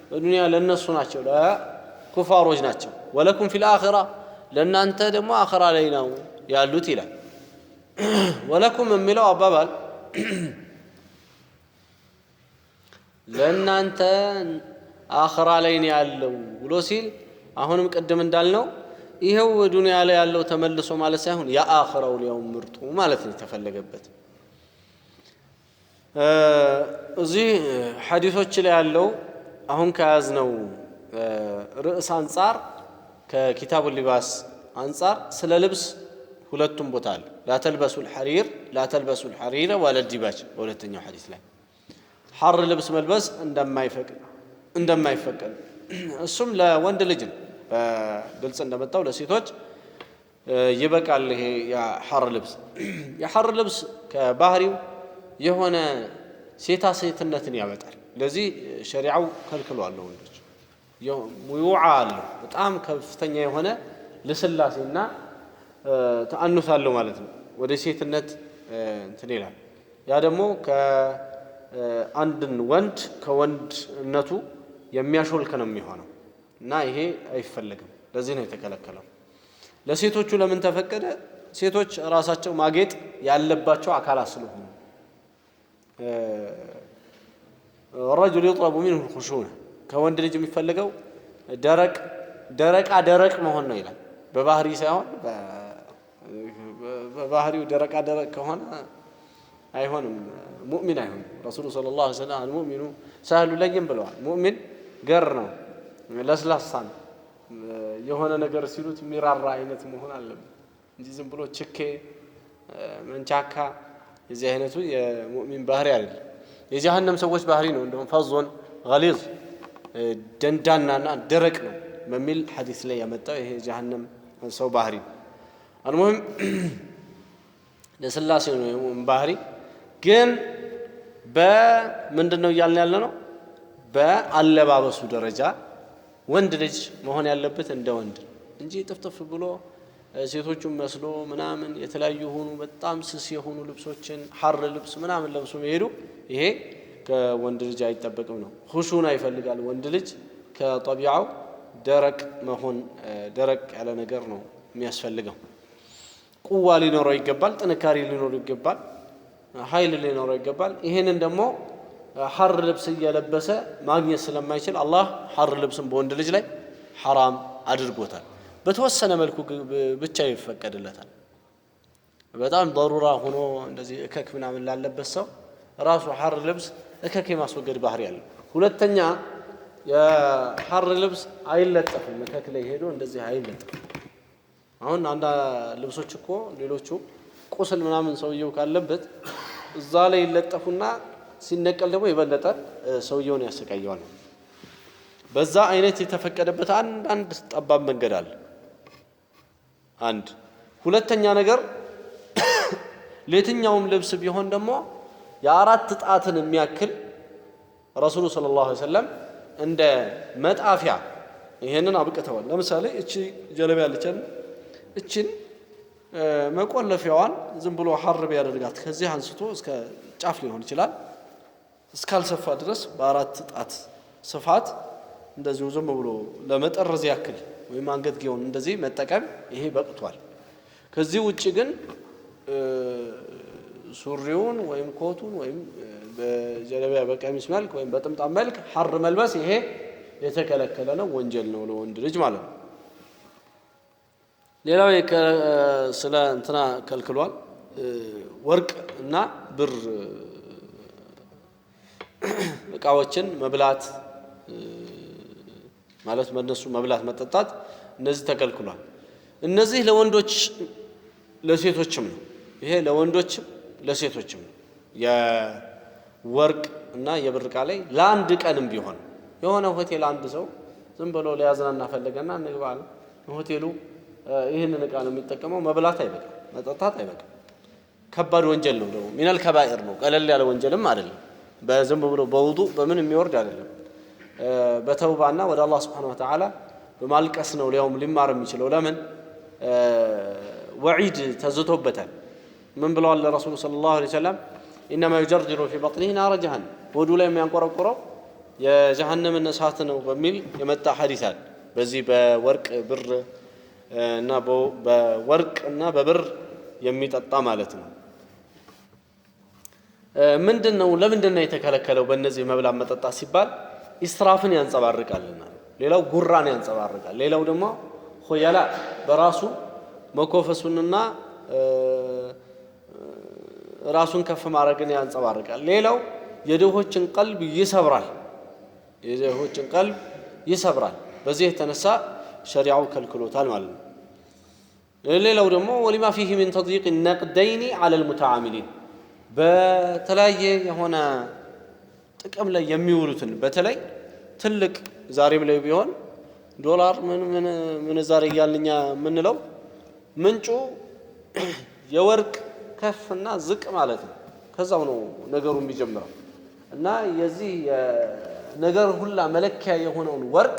በዱንያ ለነሱ ናቸው ለኩፋሮች ናቸው ولكم في الآخرة ለእናንተ ደግሞ አኺራ ላይ ነው ያሉት ይላል ولكم የሚለው አባባል ለእናንተ አኺራ ላይ ነው ያለው ብሎ ሲል አሁንም ቀደም እንዳልነው ይሄው ዱንያ ላይ ያለው ተመልሶ ማለት ሳይሆን የአኺራው ሊያውም ምርጡ ማለት ነው የተፈለገበት እዚህ ሐዲሶች ላይ ያለው አሁን ከያዝነው ርዕስ አንፃር ከኪታቡ ሊባስ አንፃር ስለ ልብስ ሁለቱም ቦታ አለ لا تلبسوا الحرير ولا الديباج በሁለተኛው ሐዲስ ላይ ሐር ልብስ መልበስ እንደማይፈቀድ እሱም ለወንድ ልጅ በግልጽ እንደመጣው ለሴቶች ይበቃል ይሄ የሐር ልብስ ከባህሪው የሆነ ሴትነትን ያመጣል ለዚህ ሸሪዓው ከልክሏል ወንዶች ሙዩዓ አለ በጣም ከፍተኛ የሆነ ለስላሴና ተአኑስ አለው ማለት ነው ወደ ሴትነት እንትን ይላል ያ ደግሞ ከአንድን ወንድ ከወንድነቱ የሚያሾልክ ነው የሚሆነው እና ይሄ አይፈልግም ለዚህ ነው የተከለከለው ለሴቶቹ ለምን ተፈቀደ ሴቶች ራሳቸው ማጌጥ ያለባቸው አካላት ስለሆኑ الرجل يطلب منه الخشونة ከወንድ ልጅ የሚፈልገው ደረቅ መሆን ነው ይላል በባህሪ ሳይሆን በባህሪው ደረቅ ከሆነ አይሆንም ሙእሚን አይሆንም ረሱሉ ሰለላሁ ዐለይሂ ወሰለም المؤمن سهل لين ብለዋል ሙእሚን ገር ነው ለስላሳ ነው የሆነ ነገር ሲሉት ሚራራ አይነት መሆን አለበት እንጂ ዝም ብሎ ችኬ መንቻካ የዚህ አይነቱ የሙእሚን ባህሪ አይደለም የጀሃነም ሰዎች ባህሪ ነው እንደውም ፈዞን غليظ ደንዳናና ደረቅ ነው በሚል ሐዲስ ላይ ያመጣው ይሄ ጀሃነም ሰው ባህሪ المهم ለስላሴ ነው የሙእሚን ባህሪ ግን በምንድነው ያልን ያለነው በአለባበሱ ደረጃ ወንድ ልጅ መሆን ያለበት እንደ ወንድ እንጂ ጥፍጥፍ ብሎ ሴቶቹን መስሎ ምናምን የተለያዩ ሆኑ በጣም ስስ የሆኑ ልብሶችን ሐር ልብስ ምናምን ለብሶ መሄዱ ይሄ ከወንድ ልጅ አይጠበቅም ነው ሁሹና ይፈልጋል ወንድ ልጅ ከጠቢዓው ደረቅ ያለ ነገር ነው የሚያስፈልገው ቁዋ ሊኖረው ይገባል ጥንካሬ ሊኖረው ይገባል ኃይል ሊኖረው ይገባል ይሄንን ደግሞ ሐር ልብስ እየለበሰ ማግኘት ስለማይችል አላህ ሐር ልብስን በወንድ ልጅ ላይ حرام አድርጎታል በተወሰነ መልኩ ብቻ ይፈቀድለታል በጣም ضروራ ሆኖ እንደዚህ እከክ ምናምን ላለበት ሰው ራሱ ሐር ልብስ እከክ የማስወገድ ባህሪ ያለው ሁለተኛ የሐር ልብስ አይለጠፍም እከክ ላይ ሄዶ እንደዚህ አይለጠፍም አሁን አንዳ ልብሶች እኮ ሌሎቹ ቁስል ምናምን ሰውየው ካለበት እዛ ላይ ይለጠፉና ሲነቀል ደግሞ ይበለጠ ሰውየውን ያሰቃየዋል በዛ አይነት የተፈቀደበት አንድ ጠባብ መንገድ አለ አንድ ሁለተኛ ነገር ለየትኛውም ልብስ ቢሆን ደግሞ የአራት ጣትን የሚያክል ረሱሉ ሰለላሁ ዐለይሂ ወሰለም እንደ መጣፊያ ይሄንን አብቅተዋል ለምሳሌ እቺ ጀለቢያ ያለችን እቺን መቆለፊያዋን ዝም ብሎ ሐርብ ያደርጋት ከዚህ አንስቶ እስከ ጫፍ ሊሆን ይችላል እስካልሰፋ ድረስ በአራት ጣት ስፋት እንደዚህ ዝም ብሎ ለመጠረዝ ያክል ወይ አንገትጌውን እንደዚህ መጠቀም ይሄ በቅቷል ከዚህ ውጪ ግን ሱሪውን ወይም ኮቱን ወይም በጀለቢያ በቀሚስ መልክ ወይም በጥምጣም መልክ ሐር መልበስ ይሄ የተከለከለ ነው ወንጀል ነው ለወንድ ልጅ ማለት ነው ሌላው ስለ እንትና ከልክሏል ወርቅ እና ብር እቃዎችን መብላት ማለት በእነሱ መብላት መጠጣት እነዚህ ተከልክሏል እነዚህ ለወንዶች ለሴቶችም ነው ይሄ ለወንዶችም ለሴቶችም ነው የወርቅ እና የብር እቃ ላይ ለአንድ ቀንም ቢሆን የሆነ ሆቴል አንድ ሰው ዝም ብሎ ሊያዝናና ፈለገና እንግባል ሆቴሉ ይሄንን እቃ ነው የሚጠቀመው መብላት አይበቃም መጠጣት አይበቃም ከባድ ወንጀል ነው ደግሞ ሚነል ከባኢር ነው ቀለል ያለ ወንጀልም አይደለም በዝም ብሎ በውዱእ በምን የሚወርድ አይደለም በተውባና ወደ አላህ Subhanahu Wa Ta'ala በማልቀስ ነው ሊያውም ሊማር የሚችለው ለምን ወዒድ ተዝቶበታል ምን ብለዋል ለረሱል ሰለላሁ ዐለይሂ ወሰለም انما يجرجر في بطنه نار جهنم ወዱ ላይ የሚያንቆረቆረው የጀሃነምን እሳት ነው በሚል የመጣ ሐዲስ አለ በዚህ በወርቅ ብር እና በወርቅ እና በብር የሚጠጣ ማለት ነው ምንድነው ለምንድነው የተከለከለው በእነዚህ መብላት መጠጣት ሲባል ኢስራፍን ያንጸባርቃልና ሌላው ጉራን ያንጸባርቃል ሌላው ደግሞ خيلاء براسو مكوفسوننا راسون كف ማረግን ያንጸባርቃል ሌላው የድሆችን ቀልብ ይሰብራል የድሆችን ቀልብ ይሰብራል በዚህ የተነሳ ሸሪዓው ከልክሎታል ማለት ነው ሌላው ደግሞ ولما فيه من تضييق النقدين على المتعاملين በተለያየ የሆነ ጥቅም ላይ የሚውሉትን በተለይ ትልቅ ዛሬም ላይ ቢሆን ዶላር ምን ዛሬ ያልኛ ምንለው ምንጩ የወርቅ ከፍና ዝቅ ማለት ነው ከዛው ነው ነገሩ የሚጀምረው እና የዚህ ነገር ሁላ መለኪያ የሆነውን ወርቅ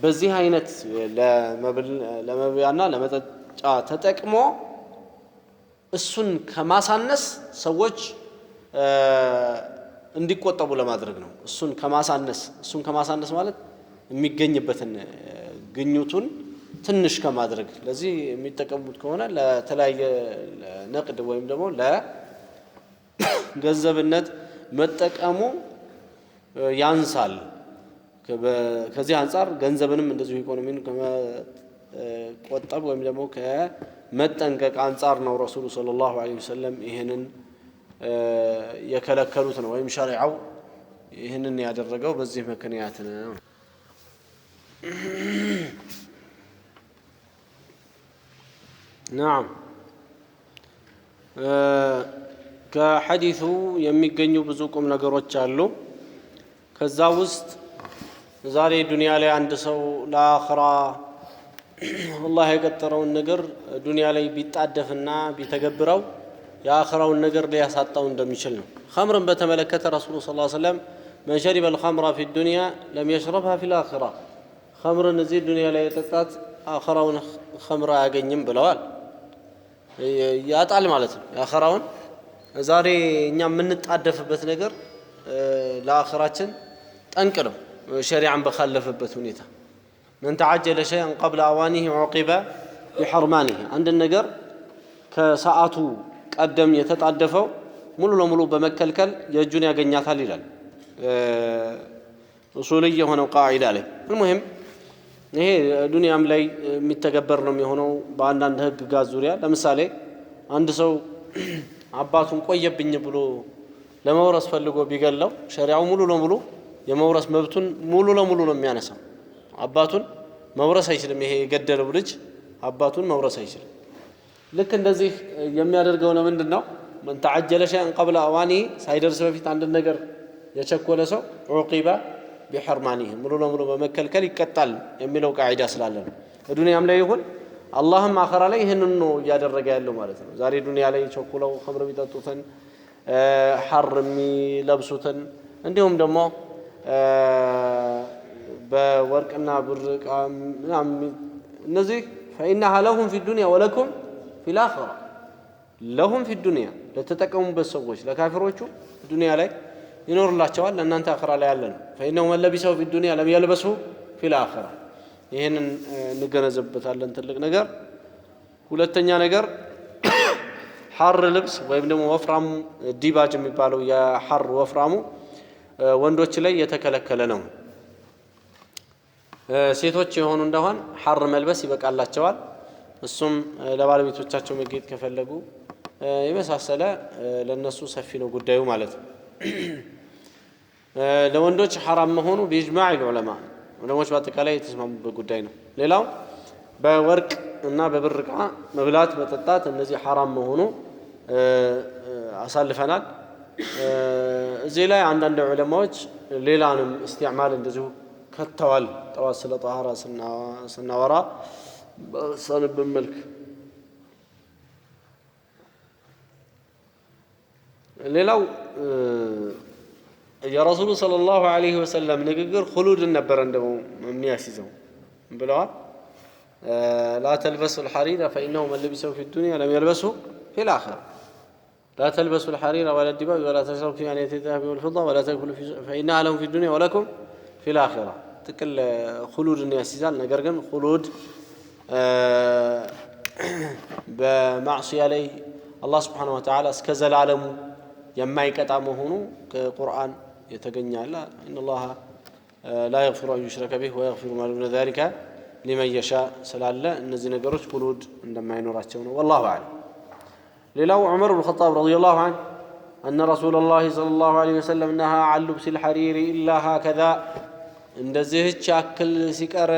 በዚህ አይነት ለመብያና ለመጠጫ ተጠቅሞ እሱን ከማሳነስ ሰዎች እንዲቆጠቡ ለማድረግ ነው እሱን ከማሳነስ ማለት የሚገኝበትን ግኙቱን ትንሽ ከማድረግ ለዚህ የሚጠቀሙት ከሆነ ለተለያየ ነቅድ ወይም ደግሞ ለገንዘብነት መጠቀሙ ያንሳል ከዚህ አንፃር ገንዘብንም እንደዚሁ ኢኮኖሚን ከመቆጠብ ወይም ደግሞ ከመጠንቀቅ አንፃር ነው ረሱሉ ሰለላሁ ዐለይሂ ወሰለም ይሄንን የከለከሉት ነው ወይም ሸሪዓው ይሄንን ያደረገው በዚህ ምክንያት ነው نعم ከሐዲሱ የሚገኙ ብዙ ቁም ነገሮች አሉ ከዛ ውስጥ ዛሬ ዱንያ ላይ አንድ ሰው ለአኺራ አላህ የቀጠረውን ነገር ዱንያ ላይ ቢጣደፍና ቢተገብረው የአኺራውን ነገር ሊያሳጣው እንደሚችል ነው ኸምርን በተመለከተ ረሱሉ ሰለላሁ ዐለይሂ ወሰለም من شرب الخمر في الدنيا لم يشربها في الآخرة خمرን እዚህ ዱንያ ላይ የጠጣት አኺራውን ኸምር አያገኝም ብለዋል ያጣል ማለት ነው የአኺራውን ዛሬ እኛ የምንጣደፍበት ነገር ለአኺራችን ጠንቅ ነው ሸሪዓን በخالفበት ሁኔታ من تعجل شيئا قبل اوانه عوقب بحرمانه አንድ ነገር ከሰዓቱ ቀደም የተጣደፈው ሙሉ ለሙሉ በመከልከል የእጁን ያገኛታል ይላል ኡሱልይ የሆነው ቃዒዳ ላይ المهم ይሄ ዱንያም ላይ የሚተገበር ነው የሚሆነው በአንዳንድ ህግጋት ዙሪያ ለምሳሌ አንድ ሰው አባቱን ቆየብኝ ብሎ ለመውረስ ፈልጎ ቢገለው ሸሪዓው ሙሉ ለሙሉ የመውረስ መብቱን ሙሉ ለሙሉ ነው የሚያነሳው አባቱን መውረስ አይችልም ይሄ የገደለው ልጅ አባቱን መውረስ አይችልም ልክ እንደዚህ የሚያደርገው ነው ምንድነው من تعجل شيئا قبل اوانه ሳይደርስ በፊት አንድ ነገር የቸኮለ ሰው عوقب بحرمانه ሙሉ ለሙሉ በመከልከል ይቀጣል የሚለው ቃዒዳ ስላለ ነው ዱንያም ላይ ይሁን አላህም አኺራ ላይ ይሄንን ነው ያደረገ ያለው ማለት ነው ዛሬ ዱንያ ላይ ቸኩለው ኸምር ቢጠጡትን ሐርሚ ለብሱትን እንዲሁም ደግሞ በወርቅና ብር እነዚህ فإنها لهم في الدنيا ولكم في الآخرة لهم في الدنيا ለተጠቀሙበት ሰዎች ለካፊሮቹ ዱንያ ላይ ይኖርላቸዋል ለእናንተ አኺራ ላይ ያለ ነው فإنه من لبسه في الدنيا لم يلبسه في الآخرة ይሄንን እንገነዘብበታለን ትልቅ ነገር ሁለተኛ ነገር ሐር ልብስ ወይም ደግሞ ወፍራም ዲባጅ የሚባለው የሐር ወፍራሙ ወንዶች ላይ የተከለከለ ነው ሴቶች የሆኑ እንደሆን ሐር መልበስ ይበቃላቸዋል እሱም ለባለቤቶቻቸው መጌጥ ከፈለጉ የመሳሰለ ለነሱ ሰፊ ነው ጉዳዩ ማለት ነው ለወንዶች حرام መሆኑ بإجماع العلماء ዑለሞች በአጠቃላይ የተስማሙበት ጉዳይ ነው ሌላው በወርቅ እና በብር ዕቃ መብላት መጠጣት እነዚህ حرام መሆኑ አሳልፈናል እዚህ ላይ አንዳንድ ዑለማዎች ሌላንም استعمال እንደዚሁ ከተዋል ጠዋት ስለ ጣሃራ ስናወራ በሰንብን መልክ ሌላው የረሱሉ ሰለላሁ ዐለይሂ ወሰለም ንግግር خلود ነበር እንደው የሚያስይዘው ብለዋል لا تلبسوا الحرير فإنه من لبسه في الدنيا لم يلبسه في الآخرة لا تلبسوا الحرير ولا الدباج ولا تشربوا في آنية الذهب والفضة ولا تأكلوا فإنها لهم في الدنيا ولكم في الآخرة تكل خلود ياسيزال ነገር ግን خلود በማዕሲያ ላይ አላህ Subhanahu Wa Ta'ala እስከ ዘላለሙ የማይቀጣ መሆኑ ከቁርአን የተገኘ አለ ان الله لا يغفر ان يشرك به ويغفر ما دون ذلك ሊመን የሻ ስላለ እነዚህ ነገሮች ሁሉድ እንደማይኖራቸው ነው والله اعلم ሌላው ዑመር ኢብኑ ኸጣብ ረዲየላሁ ዐንሁ أن رسول الله صلى الله عليه وسلم نهى عن لبس الحرير إلا هكذا እንደዚህች ያክል ሲቀር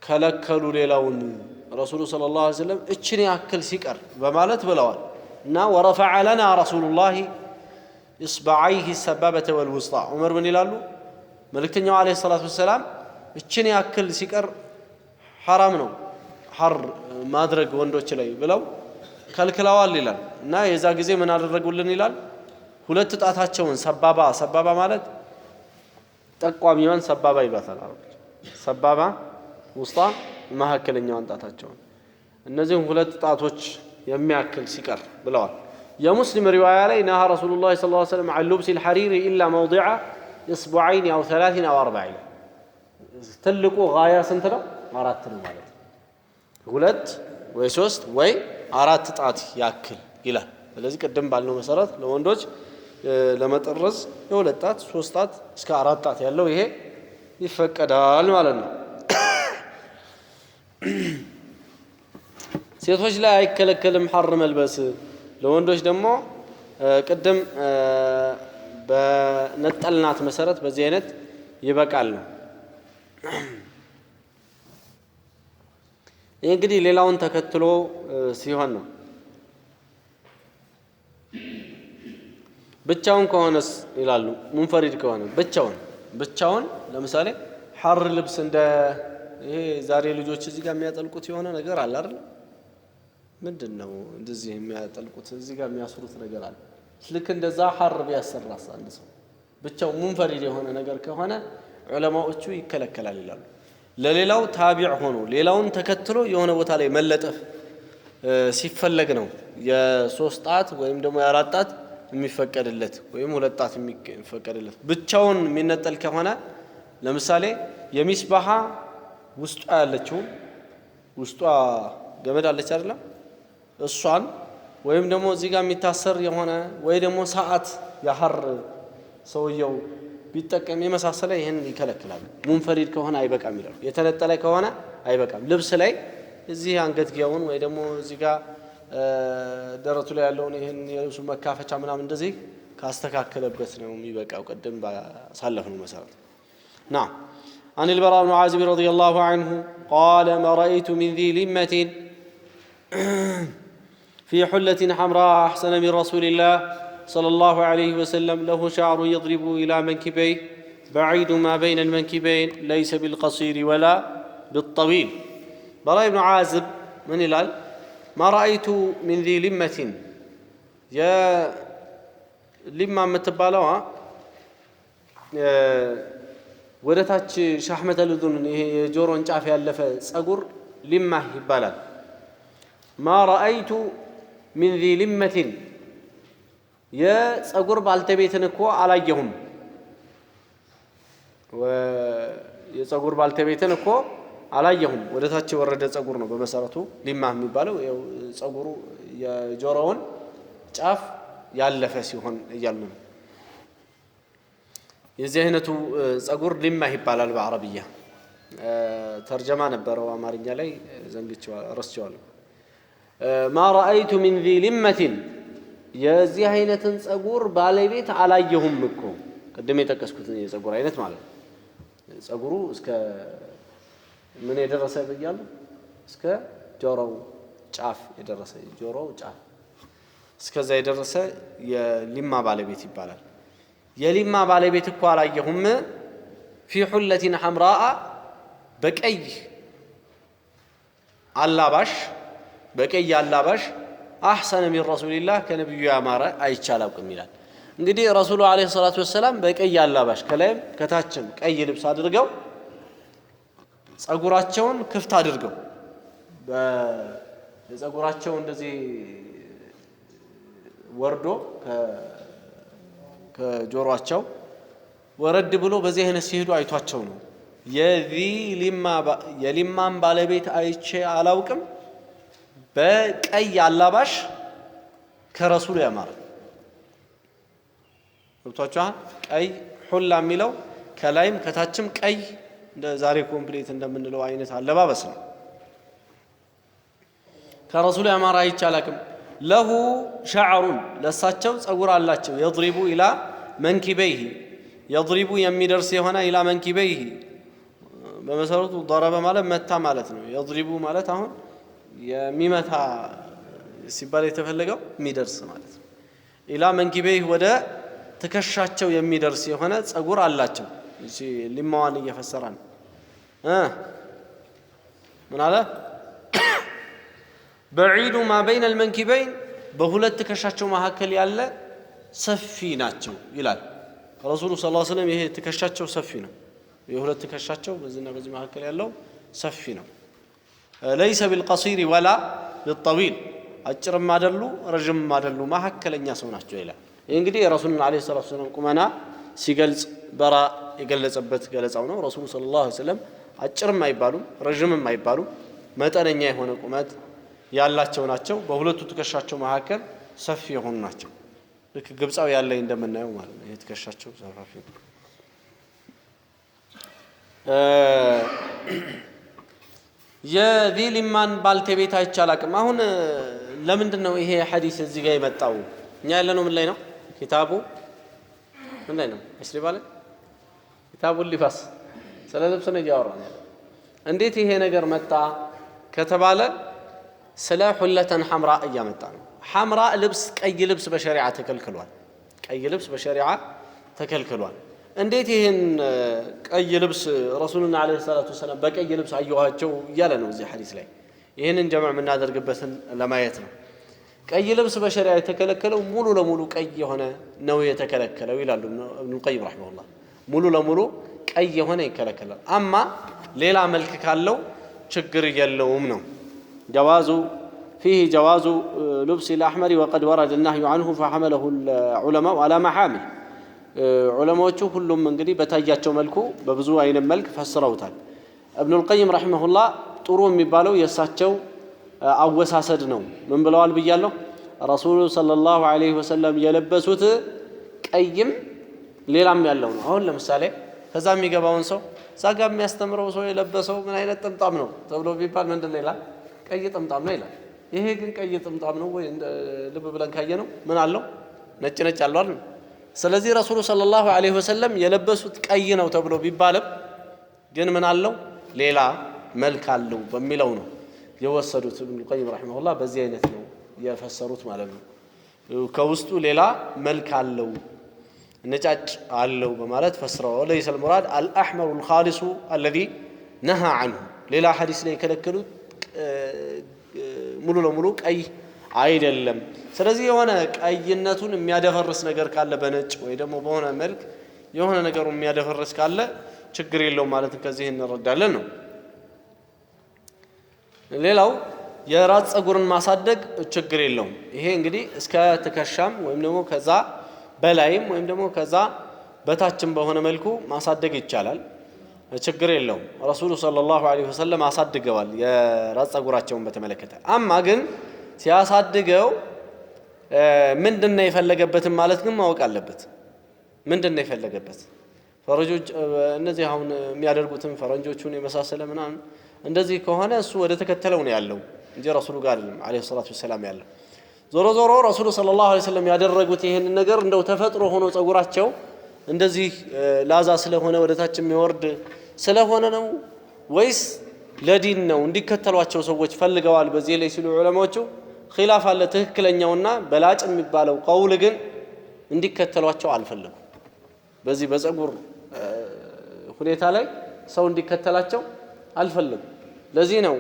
ከለከሉ ሌላውን ረሱሉ ሰለላሁ ዐለይሂ ወሰለም እችን ያክል ሲቀር በማለት ብለዋል እና ورفع لنا رسول الله إصبعيه السبابة والوسطى ዑመር ምን ይላሉ መልእክተኛው አለይሂ ሰላቱ ወሰለም እችን ያክል ሲቀር حرام ነው ሐር ማድረግ ወንዶች ላይ ብለው ከልክለዋል ይላል እና የዛ ጊዜ ምን አደረጉልን ይላል ሁለት ጣታቸውን ሰባባ ማለት ጠቋሚዋን ሰባባ ይባታል አረቦች ሰባባ ውስጣ መሐከለኛውን ጣታቸውን እነዚህን ሁለት ጣቶች የሚያክል ሲቀር ብለዋል የሙስሊም ሪዋያ ላይ ነሃ ረሱላህ ሰለላሁ ዐለይሂ ወሰለም عن لبس الحرير إلا موضع إصبعين أو 3 أو 4 ትልቁ ጋያ ስንት ነው አራት ነው ማለት ሁለት ወይ ሶስት ወይ አራት ጣት ያክል ይላል ስለዚህ ቀደም ባልነው መሰረት ለወንዶች ለመጠረዝ የሁለት ጣት ሶስት ጣት እስከ አራት ጣት ያለው ይሄ ይፈቀዳል ማለት ነው ሴቶች ላይ አይከለከልም ሐር መልበስ ለወንዶች ደግሞ ቀደም በነጠልናት መሰረት በዚህ አይነት ይበቃል ነው ይሄ እንግዲህ ሌላውን ተከትሎ ሲሆን ነው ብቻውን ከሆነስ ይላሉ ሙንፈሪድ ከሆነ ብቻውን ለምሳሌ ሐር ልብስ እንደ ይሄ ዛሬ ልጆች እዚህ ጋር የሚያጠልቁት የሆነ ነገር አለ አይደል ምንድነው እንደዚህ የሚያጠልቁት እዚህ ጋር የሚያስሩት ነገር አለ ልክ እንደዛ ሐር ቢያሰራስ አንድ ሰው ብቻው ሙንፈሪድ የሆነ ነገር ከሆነ ዑለማዎቹ ይከለከላል ይላሉ ለሌላው ታቢዕ ሆኖ ሌላውን ተከትሎ የሆነ ቦታ ላይ መለጠፍ ሲፈለግ ነው የሶስት ጣት ወይም ደግሞ የአራት ጣት የሚፈቀድለት ወይም ሁለት ጣት የሚፈቀድለት ብቻውን የሚነጠል ከሆነ ለምሳሌ የሚስባሃ ውስጧ ያለችው ውስጧ ገመድ አለች አይደል እሷን ወይም ደግሞ እዚህ ጋር የሚታሰር የሆነ ወይ ደግሞ ሰዓት ያሐር ሰውየው ቢጠቀም የመሳሰለ ይሄን ይከለክላል ሙንፈሪድ ከሆነ አይበቃም ይላሉ የተነጠለ ከሆነ አይበቃም ልብስ ላይ እዚህ አንገትጌውን ወይ ደግሞ እዚህ ጋር ደረቱ ላይ ያለውን ይሄን የልብሱ መካፈቻ ምናምን እንደዚህ ካስተካከለበት ነው የሚበቃው ቀደም ባሳለፍነው መሰረት نعم عن البراء بن عازب رضي الله عنه قال ما رأيت من ذي لمة في حلة حمراء أحسن من رسول الله صلى الله عليه وسلم له شعر يضرب إلى منكبيه بعيد ما بين المنكبين ليس بالقصير ولا بالطويل براء بن عازب من الال ما رأيت من ذي لمة يا لما متبالوا ወደታች ሻህመተ ልዱን ይሄ የጆሮን ጫፍ ያለፈ ጸጉር ሊማ ይባላል ما رأيت من ذي لمة የጸጉር ባልተቤትን እኮ አላየሁም የጸጉር ባልተቤትን እኮ አላየሁም ወደታች ወረደ ጸጉር ነው በመሰረቱ ሊማ የሚባለው ያው ጸጉሩ የጆሮውን ጫፍ ያለፈ ሲሆን ይያልነው የዚህ አይነቱ ጸጉር ሊማ ይባላል በአረብኛ ተርጀማ ነበረው አማርኛ ላይ ዘንግቼው ረስቼዋለሁ ما رأيت من ذي لمة የዚህ አይነትን ጸጉር ባለቤት አላየሁም እኮ ቀደም የተከስኩት የጸጉር አይነት ማለት ጸጉሩ እስከ ምን የደረሰ በያሉ እስከ ጆሮው ጫፍ የደረሰ ጆሮው ጫፍ እስከዛ የደረሰ የሊማ ባለቤት ይባላል የሊማ ባለቤት እኮ አላየሁም في حلة حمراء በቀይ አላባሽ በቀይ አላባሽ أحسن من رسول الله كنبي أمارة አይቻላውም ይላል እንግዲህ ረሱሉ አለይሂ ሰላቱ ወሰለም በቀይ አላባሽ ከላይም ከታችም ቀይ ልብስ አድርገው ጸጉራቸውን ክፍት አድርገው በጸጉራቸው እንደዚህ ወርዶ ከጆሮአቸው ወረድ ብሎ በዚህ አይነት ሲሄዱ አይቷቸው ነው የሊማን ባለቤት አይቼ አላውቅም በቀይ አላባሽ ከረሱል ያማረ ወጥቷቸዋል ቀይ ሁላ የሚለው ከላይም ከታችም ቀይ እንደ ዛሬ ኮምፕሊት እንደምንለው አይነት አለባበስ ነው ከረሱሉ ያማራ ይቻላልም ለሁ ሸዕሩን ለሳቸው ጸጉር አላቸው يضرب الى منكبيه يضرب የሚደርስ የሆነ الى منكبيه በመሰረቱ ضرب ማለት መታ ማለት ነው يضرب ማለት አሁን የሚመታ ሲባል የተፈለገው የሚደርስ ማለት ነው الى منكبيه ወደ ትከሻቸው የሚደርስ የሆነ ጸጉር አላቸው እሺ ሊማዋን እየፈሰራን ምን አለ بعيد ما بين المنكبين በሁለት ትከሻቸው መካከል ያለ ሰፊ ናቸው ይላል ረሱሉ ሰለላሁ ዐለይሂ ወሰለም ይሄ ትከሻቸው ሰፊ ነው የሁለት ትከሻቸው በዚህና በዚህ መካከል ያለው ሰፊ ነው ليس بالقصير ولا بالطويل አጭርም አይደሉ ረጅምም አይደሉ መካከለኛ ሰው ናቸው ይላል ይሄ እንግዲህ ረሱሉን አለይሂ ሰላቱ ወሰለም ቁመና ሲገልጽ በራ የገለጸበት ገለጻው ነው ረሱሉ ሰለላሁ ዐለይሂ ወሰለም አጭርም አይባሉም ረጅምም አይባሉም መጠነኛ የሆነ ቁመት ያላቸው ናቸው በሁለቱ ትከሻቸው መካከል ሰፊ የሆኑ ናቸው ልክ ግብጻው ያለ እንደምናየው ማለት ነው የትከሻቸው ሰፋፊ የዚልማን ባልተቤት አይቻላቅም አሁን ለምንድን ነው ይሄ ሐዲስ እዚህ ጋር የመጣው እኛ ያለነው ምን ላይ ነው ኪታቡ ምን ላይ ነው እስሪ ባለ ኪታቡ ሊፋስ ስለ ልብስ ነው ያወራን እንዴት ይሄ ነገር መጣ ከተባለ ስለ ሁለተን ሐምራ እያመጣ ነው ሐምራ ልብስ ቀይ ልብስ በሸሪዓ ተከልክሏል ቀይ ልብስ በሸሪዓ ተከልክሏል እንዴት ይሄን ቀይ ልብስ ረሱሉና አለይሂ ሰላቱ ወሰለም በቀይ ልብስ አየዋቸው እያለ ነው እዚህ ሐዲስ ላይ ይሄንን ጀማዕ የምናደርግበትን ለማየት ነው ቀይ ልብስ በሸሪዓ የተከለከለው ሙሉ ለሙሉ ቀይ የሆነ ነው የተከለከለው ይላሉ ኢብኑ ቀይም ረሂመሁላህ ሙሉ ለሙሉ ቀይ የሆነ ይከለከላል አማ ሌላ መልክ ካለው ችግር የለውም ነው جواز فيه جواز لبس الأحمر وقد ورد النهي عنه فحمله العلماء على محامل علماء كلهم من قريب بتاجاتهم ملكو ببزو عين الملك فسروتان ابن القيم رحمه الله طرون مبالو يساتشو أو وساسدنو من بلوال بيالو رسول صلى الله عليه وسلم يلبسوت قيم ሌላም ያለው ነው አሁን ለምሳሌ ከዛ የሚገባውን ሰው ዛጋ የሚያስተምረው ሰው የለበሰው ምን አይነት ጥምጣም ነው ተብሎ ቢባል ምንድነው ይላል ቀይ ጥምጣም ነው ይላል ይሄ ግን ቀይ ጥምጣም ነው ወይ ልብ ብለን ካየነው ምን አለው ነጭ ነጭ አለው አይደል ስለዚህ ረሱሉ ሰለላሁ ዐለይሂ ወሰለም የለበሱት ቀይ ነው ተብሎ ቢባልም ግን ምን አለው ሌላ መልክ አለው በሚለው ነው የወሰዱት ኢብኑ ቀይም ረሂመሁላህ በዚህ አይነት ነው የፈሰሩት ማለት ነው ከውስጡ ሌላ መልክ አለው ነጫጭ አለው በማለት ፈስረው ليس المراد الاحمر الخالص الذي نهى عنه ሌላ ሐዲስ ላይ ከለከሉት ሙሉ ለሙሉ ቀይ አይደለም ስለዚህ የሆነ ቀይነቱን የሚያደፈርስ ነገር ካለ በነጭ ወይ ደግሞ በሆነ መልክ የሆነ ነገሩ የሚያደፈርስ ካለ ችግር የለውም ማለት ከዚህ እንረዳለን ነው ሌላው የራስ ጸጉርን ማሳደግ ችግር የለውም ይሄ እንግዲህ እስከ ተከሻም ወይም ደግሞ ከዛ በላይም ወይም ደግሞ ከዛ በታችም በሆነ መልኩ ማሳደግ ይቻላል ችግር የለውም ረሱሉ ሰለላሁ ዐለይሂ ወሰለም አሳድገዋል የራስ ጸጉራቸውን በተመለከተ አማ ግን ሲያሳድገው ምንድነው የፈለገበትን ማለት ግን ማወቅ አለበት ምንድነው የፈለገበት ፈረንጆች እነዚህ አሁን የሚያደርጉትን ፈረንጆቹን የመሳሰለ ምናምን እንደዚህ ከሆነ እሱ ወደ ተከተለው ነው ያለው እንጂ ረሱሉ ጋር አይደለም ዐለይሂ ሰላቱ ወሰላም ያለው ዞሮ ዞሮ ረሱሉ ሰለላሁ ዐለይሂ ወሰለም ያደረጉት ይሄን ነገር እንደው ተፈጥሮ ሆኖ ጸጉራቸው እንደዚህ ላዛ ስለሆነ ወደታች የሚወርድ ስለሆነ ነው ወይስ ለዲን ነው እንዲከተሏቸው ሰዎች ፈልገዋል በዚህ ላይ ሲሉ ዑለማዎቹ ኺላፍ አለ ትክክለኛውና በላጭ የሚባለው ቀውል ግን እንዲከተሏቸው አልፈልጉም በዚህ በጸጉር ሁኔታ ላይ ሰው እንዲከተላቸው አልፈልጉም ለዚህ ነው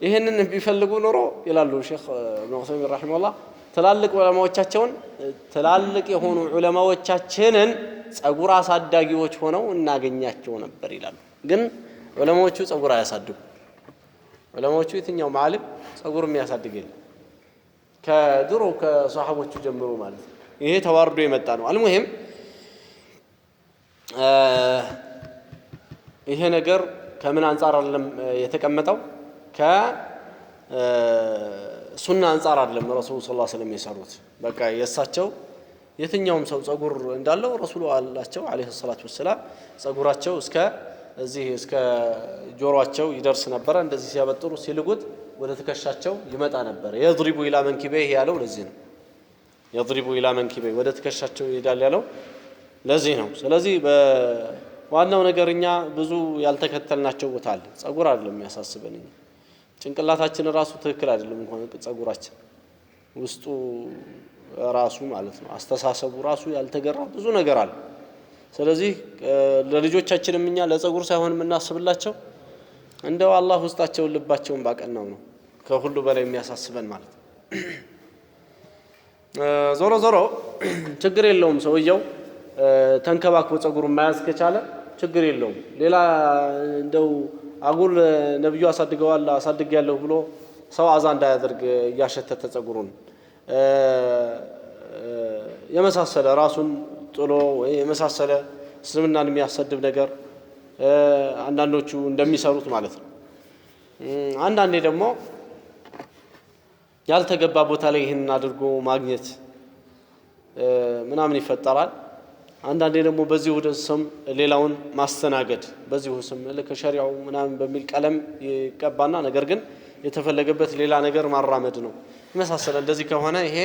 ይሄንን ቢፈልጉ ኖሮ ይላሉ ሼክ ኢብኑ ዑሰይሚን ረሂመሁላህ ትላልቅ ዑለማዎቻቸውን ትላልቅ የሆኑ ዑለማዎቻችንን ጸጉር አሳዳጊዎች ሆነው እናገኛቸው ነበር ይላሉ ግን ዑለማዎቹ ጸጉር አያሳድጉ ዑለማዎቹ የትኛው ማዓሊም ጸጉር የሚያሳድግ የለም ከድሮ ከሷሐቦቹ ጀምሮ ማለት ይሄ ተዋርዶ የመጣ ነው አልሙሂም ይሄ ነገር ከምን አንፃር አይደለም የተቀመጠው ከሱና አንፃር አይደለም ረሱሉ ሰለላሁ ዐለይሂ ወሰለም የሰሩት በቃ የሳቸው የትኛውም ሰው ጸጉር እንዳለው ረሱሉ አላቸው ዐለይሂ ሰላቱ ወሰላም ጸጉራቸው እስከ እዚህ እስከ ጆሮአቸው ይደርስ ነበር እንደዚህ ሲያበጥሩ ሲልጉት ወደ ትከሻቸው ይመጣ ነበር يضرب الى منكبيه ያለው ለዚህ ነው يضرب الى منكبيه ወደ ትከሻቸው ይሄዳል ያለው ለዚህ ነው ስለዚህ በዋናው ነገርኛ ብዙ ያልተከተልናቸው ቦታ አለ ጸጉር አይደለም የሚያሳስበን ጭንቅላታችን ራሱ ትክክል አይደለም እንኳን ጸጉራችን ውስጡ ራሱ ማለት ነው አስተሳሰቡ ራሱ ያልተገራ ብዙ ነገር አለ ስለዚህ ለልጆቻችንም እኛ ለጸጉር ሳይሆን የምናስብላቸው እንደው አላህ ውስጣቸውን ልባቸውን ባቀናው ነው ከሁሉ በላይ የሚያሳስበን ማለት ዞሮ ዞሮ ችግር የለውም ሰውየው ተንከባክቦ ጸጉሩን ማያዝ ከቻለ ችግር የለውም ሌላ እንደው አጉል ነብዩ አሳድገዋል አሳድግ ያለው ብሎ ሰው አዛ እንዳያደርግ ያሸተተ ጸጉሩን የመሳሰለ ራሱን ጥሎ ወይ የመሳሰለ እስልምናን የሚያሰድብ ነገር አንዳንዶቹ እንደሚሰሩት ማለት ነው አንዳንዴ ደግሞ ያልተገባ ቦታ ላይ ይሄን አድርጎ ማግኘት ምናምን ይፈጠራል አንዳንዴ ደግሞ በዚህ ወደ ስም ሌላውን ማስተናገድ በዚህ ስም ለከሸሪዓው ምናምን በሚል ቀለም ይቀባና ነገር ግን የተፈለገበት ሌላ ነገር ማራመድ ነው መሳሰለ እንደዚህ ከሆነ ይሄ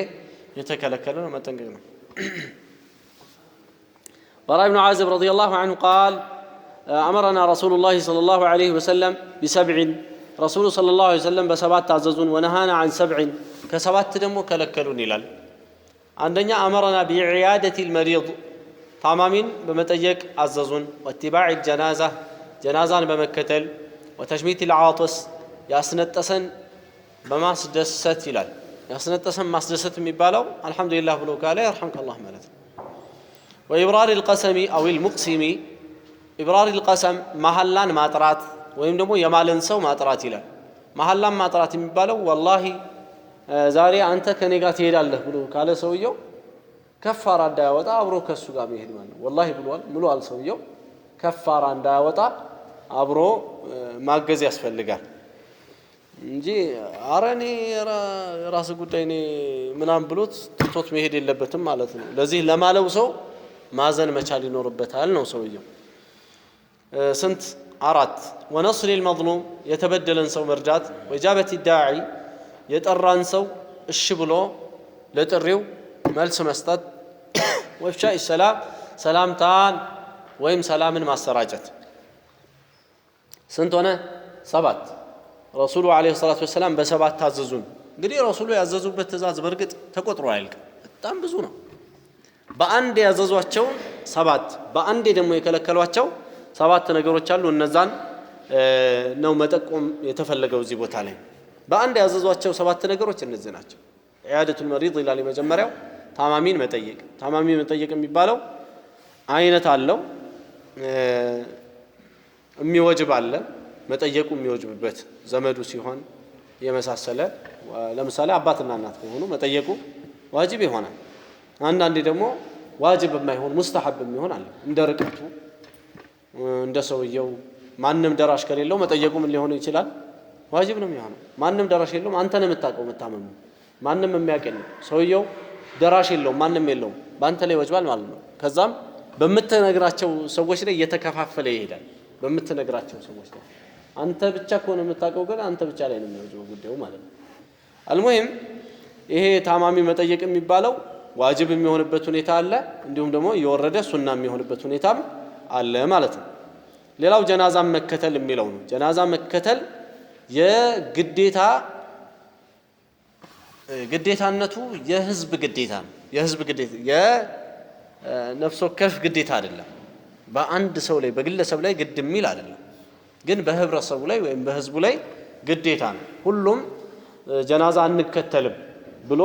የተከለከለ ነው መጠንቀቅ ነው براء بن عازب رضي الله عنه قال أمرنا رسول الله صلى الله عليه وسلم بسبع رسول صلى الله عليه وسلم بسبات تعززون ونهانا عن سبع كسبات دمو كلكلون إلال عندنا أمرنا بعيادة المريض تمامين بمتجك عززون واتباع الجنازة جنازة بمكتل وتشميت العاطس ياسنتسن بما سدست إلال ياسنتسن ما سدست مبالو الحمد لله بلو قال يرحمك الله مالت وإبرار القسم أو المقسم إبرار القسم محلان ماطرات ወይም ደግሞ የማለን ሰው ማጥራት ይላል መሐላም ማጥራት የሚባለው والله ዛሬ አንተ ከኔ ጋር ትሄዳለህ ብሎ ካለ ሰውየው ከፋራ እንዳያወጣ አብሮ ከሱ ጋር መሄድ ማለት ነው والله ብሏል ሰውየው ከፋራ እንዳያወጣ አብሮ ማገዝ ያስፈልጋል እንጂ አረኔ ራስ ጉዳይ ኔ ምናም ብሎት ትቶት መሄድ የለበትም ማለት ነው ለዚህ ለማለው ሰው ማዘን መቻል ይኖርበታል ነው ሰውየው ስንት አራት ونصر المظلوم يتبدلن سو مرجات وإجابة الداعي يطران سو እሺ ብሎ ለጥሪው መልስ መስጠት وإفشاء السلام ሰላምታን ወይም ሰላምን ማሰራጨት ስንት ሆነ ሰባት ረሱሉ አለይሂ ሰላቱ ወሰለም በሰባት ታዘዙን እንግዲህ ረሱሉ ያዘዙበት ትእዛዝ በርግጥ ተቆጥሮ አይልቅ በጣም ብዙ ነው በአንድ ያዘዟቸው ሰባት በአንድ ደግሞ የከለከሏቸው ሰባት ነገሮች አሉ እነዛን ነው መጠቆም የተፈለገው እዚህ ቦታ ላይ በአንድ ያዘዟቸው ሰባት ነገሮች እነዚህ ናቸው ኢያደቱል መሪድ ይላል መጀመሪያው ታማሚን መጠየቅ የሚባለው አይነት አለው የሚወጅብ አለ መጠየቁ የሚወጅብበት ዘመዱ ሲሆን የመሳሰለ ለምሳሌ አባትና እናት ከሆኑ መጠየቁ ዋጅብ ይሆናል አንዳንዴ ደግሞ ዋጅብ የማይሆን ሙስተሐብ የሚሆን አለ እንደ ርቀቱ እንደ ሰውየው ማንንም ደራሽ ከሌለው መጠየቁ ምን ሊሆን ይችላል ዋጅብ ነው የሚሆነው ማንንም ደራሽ የለውም አንተ ነህ የምታውቀው መታመሙ ማንንም የሚያቀል ሰውየው ደራሽ የለውም ማንንም የለውም ባንተ ላይ ወጅባል ማለት ነው ከዛም በመተነግራቸው ሰዎች ላይ እየተከፋፈለ ይሄዳል በመተነግራቸው ሰዎች ላይ አንተ ብቻ ከሆነ የምታውቀው ግን አንተ ብቻ ላይ ነው የሚወጅበው ጉዳዩ ማለት ነው አልሙሂም ይሄ ታማሚ መጠየቅ የሚባለው ዋጅብ የሚሆንበት ሁኔታ አለ እንዲሁም ደግሞ የወረደ ሱና የሚሆንበት ሁኔታም አለ ማለት ነው ሌላው ጀናዛን መከተል የሚለው ነው ጀናዛ መከተል ግዴታነቱ የህዝብ ግዴታ ነው የህዝብ ግዴታ የነፍስ ወከፍ ግዴታ አይደለም በአንድ ሰው ላይ በግለሰብ ላይ ግድ የሚል አይደለም ግን በህብረተሰቡ ላይ ወይም በህዝቡ ላይ ግዴታ ነው ሁሉም ጀናዛ አንከተልም ብሎ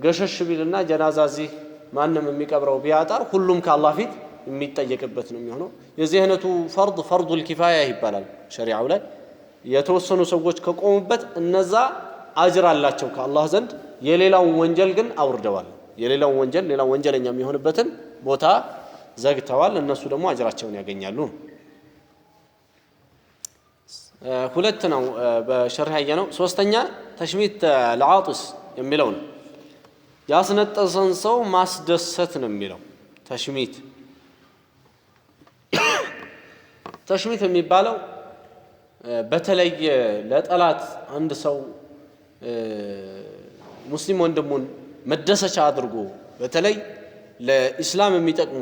ገሸሽ ቢልና ጀናዛ እዚህ ማንንም የሚቀብረው ቢያጣ ሁሉም ከአላህ ፊት የሚጠየቅበት ነው የሚሆነው የዚህ አይነቱ ፈርዱል ኪፋያ ይባላል ሸሪዓው ላይ የተወሰኑ ሰዎች ከቆሙበት እነዛ አጅር አላቸው ከአላህ ዘንድ የሌላውን ወንጀል ግን አውርደዋል የሌላውን ወንጀል ሌላ ወንጀለኛ የሚሆንበትን ቦታ ዘግተዋል እነሱ ደግሞ አጅራቸውን ያገኛሉ ሁለት ነው በሸሪዓ ነው ሶስተኛ ተሽሚት ለዓጥስ የሚለው ነው ያስነጠሰን ሰው ማስደሰት ነው የሚለው ተሽሚት ተሽሚት የሚባለው በተለይ ለጠላት አንድ ሰው ሙስሊም ወንድሙን መደሰቻ አድርጎ በተለይ ለኢስላም የሚጠቅሙ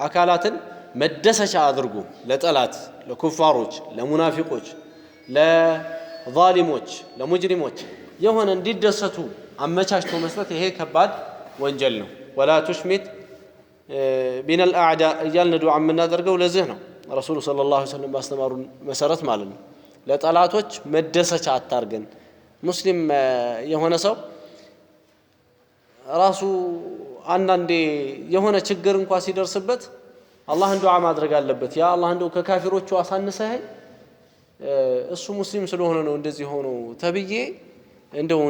አካላትን መደሰቻ አድርጎ ለጠላት ለኩፋሮች ለሙናፊቆች ለዛሊሞች ለሙጅሪሞች የሆነ እንዲደሰቱ አመቻችቶ መስጠት ይሄ ከባድ ወንጀል ነው። ወላ ቱሽሚት ቢነል አዕዳ እያልን ዱዓ የምናደርገው ለዚህ ነው። ረሱሉ ሰለላሁ ዐለይሂ ወሰለም ባስተማሩን መሰረት ማለት ነው። ለጠላቶች መደሰቻ አታርገን። ሙስሊም የሆነ ሰው ራሱ አንዳንዴ የሆነ ችግር እንኳን ሲደርስበት አላህን ዱዓ ማድረግ አለበት። ያ አላህ እንደው ከካፊሮቹ አሳንሰኸኝ እሱ ሙስሊም ስለሆነ ነው እንደዚህ ሆኖ ተብዬ እንደው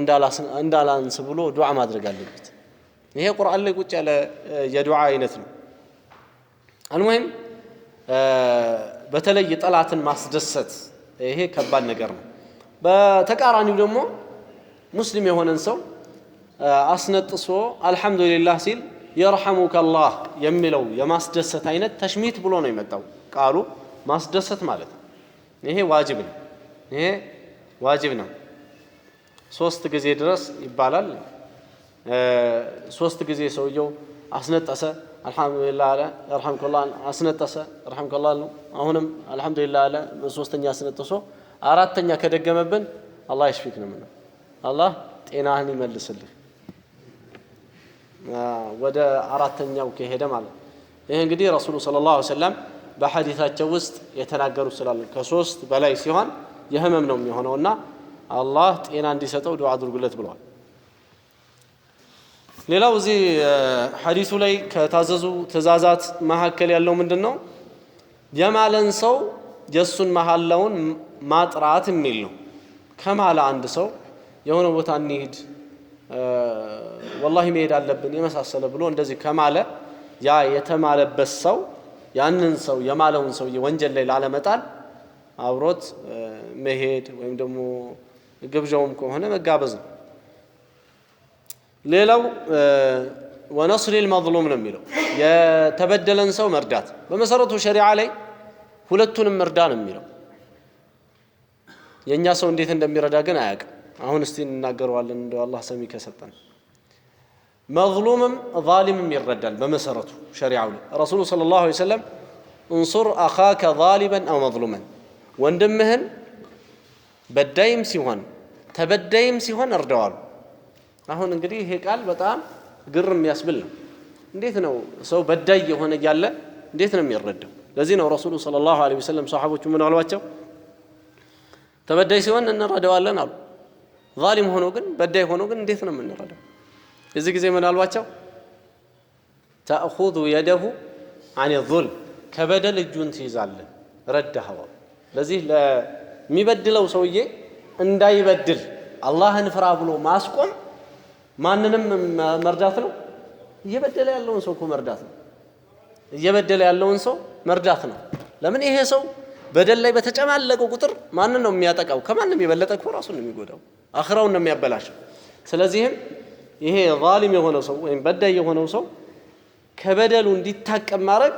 እንዳላንስ ብሎ ዱዓ ማድረግ አለበት። ይሄ ቁርአን ላይ ቁጭ ያለ የዱዓ አይነት ነው። አልሙሂም በተለይ ጠላትን ማስደሰት ይሄ ከባድ ነገር ነው። በተቃራኒው ደግሞ ሙስሊም የሆነን ሰው አስነጥሶ አልহামዱሊላህ ሲል የርሐሙከላህ የሚለው የማስደሰት አይነት ተሽሚት ብሎ ነው የመጣው ቃሉ ማስደሰት ማለት ነው። ይሄ ዋጅብ ነው። ይሄ ዋጅብ ነው። 3 ጊዜ ድረስ ይባላል። 3 ጊዜ ሰውየው አስነጠሰ አልহামዱሊላህ አለ የርሐሙከላህ አስነጠሰ የርሐሙከላህ ነው። አሁንም አልহামዱሊላህ አለ በሶስተኛ አስነጥሶ አራተኛ ከደገመብን አላህ ይሽፊክ ነው ማለት አላህ ጤናህን ይመልስልህ ወደ አራተኛው ከሄደ ማለት ይሄ እንግዲህ ረሱሉ ሰለላሁ ዐለይሂ ወሰለም በሐዲታቸው ውስጥ የተናገሩ ስላለ ከ3 በላይ ሲሆን የህመም ነው የሚሆነውና አላህ ጤና እንዲሰጠው ዱዓ አድርጉለት ብለዋል። ሌላው እዚህ ሐዲሱ ላይ ከታዘዙ ትእዛዛት መካከል ያለው ምንድነው? የማለን ሰው የሱን መሐላውን ማጥራት የሚል ነው። ከማለ አንድ ሰው የሆነ ቦታ እንሂድ ወላሂ መሄድ አለብን የመሳሰለ ብሎ እንደዚህ ከማለ ያ የተማለበት ሰው ያንን ሰው የማለውን ሰው ወንጀል ላይ ላለመጣል አብሮት መሄድ ወይም ደግሞ ግብዣውም ከሆነ መጋበዝ ነው። ሌላው ወነስሪል መዝሉም ነው የሚለው የተበደለን ሰው መርዳት። በመሰረቱ ሸሪዓ ላይ ሁለቱንም መርዳ ነው የሚለው። የኛ ሰው እንዴት እንደሚረዳ ግን አያውቅም። አሁን እስቲ እንናገረዋለን እንደው አላህ ሰሚ ከሰጠን። መዝሉምም ዛሊምም ይረዳል በመሰረቱ ሸሪዓው ላይ ረሱሉ ሰለላሁ ዐለይሂ ወሰለም እንሱር አኻከ ዛሊመን አው መዝሉመን ወንድምህን በዳይም ሲሆን ተበዳይም ሲሆን እርዳዋል። አሁን እንግዲህ ይሄ ቃል በጣም ግርም የሚያስብል ነው። እንዴት ነው ሰው በዳይ የሆነ ያለ እንዴት ነው የሚረዳው? ለዚህ ነው ረሱሉ ሰለላሁ ዐለይሂ ወሰለም ሰሃቦቹ ምን አሏቸው? ተበዳይ ሲሆን እንረዳዋለን አሉ። ዛሊም ሆኖ ግን በዳይ ሆኖ ግን እንዴት ነው የምንረዳው? እዚህ ጊዜ ምን አሏቸው? ተأخذ يده عن الظلم ከበደል እጁን ትይዛለህ ረዳኸው። ለዚህ ለሚበድለው ሰውዬ እንዳይበድል አላህን ፍራ ብሎ ማስቆም ማንንም መርዳት ነው። እየበደለ ያለውን ሰው እኮ መርዳት ነው። እየበደለ ያለውን ሰው መርዳት ነው። ለምን ይሄ ሰው በደል ላይ በተጨማለቀው ቁጥር ማንን ነው የሚያጠቃው? ከማንም የበለጠ እኮ ራሱን ነው የሚጎዳው፣ አኺራውን ነው የሚያበላሸው። ስለዚህም ይሄ ዛሊም የሆነው ሰው ወይም በዳይ የሆነው ሰው ከበደሉ እንዲታቀም ማድረግ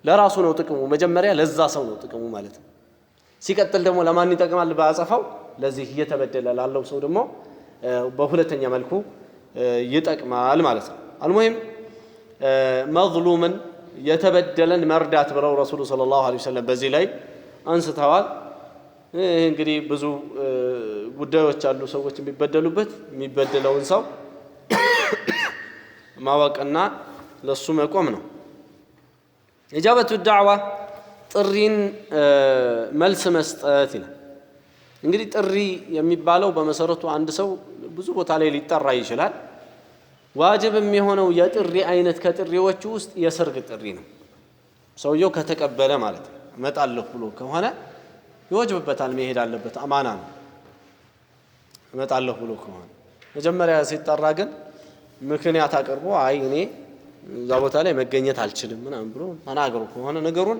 ለራሱ ነው ጥቅሙ። መጀመሪያ ለዛ ሰው ነው ጥቅሙ ማለት ነው። ሲቀጥል ደግሞ ለማን ይጠቅማል? ባጸፋው ለዚህ እየተበደለ ላለው ሰው ደግሞ በሁለተኛ መልኩ ይጠቅማል ማለት ነው። አልሙሂም መዝሉምን የተበደለን መርዳት ብለው ረሱሉ ሰለላሁ ዐለይሂ ወሰለም በዚህ ላይ አንስተዋል። እንግዲህ ብዙ ጉዳዮች አሉ ሰዎች የሚበደሉበት። የሚበደለውን ሰው ማወቅና ለሱ መቆም ነው። ኢጃበቱ ዳዕዋ ጥሪን መልስ መስጠት ይላል። እንግዲህ ጥሪ የሚባለው በመሰረቱ አንድ ሰው ብዙ ቦታ ላይ ሊጠራ ይችላል። ዋጅብ የሚሆነው የጥሪ አይነት ከጥሪዎቹ ውስጥ የሰርግ ጥሪ ነው። ሰውየው ከተቀበለ ማለት ነው። እመጣለሁ ብሎ ከሆነ ይወጅብበታል፣ መሄድ አለበት፣ አማና ነው። እመጣለሁ ብሎ ከሆነ መጀመሪያ ሲጠራ ግን ምክንያት አቅርቦ አይ እኔ እዛ ቦታ ላይ መገኘት አልችልም ምናምን ብሎ ተናግሮ ከሆነ ነገሩን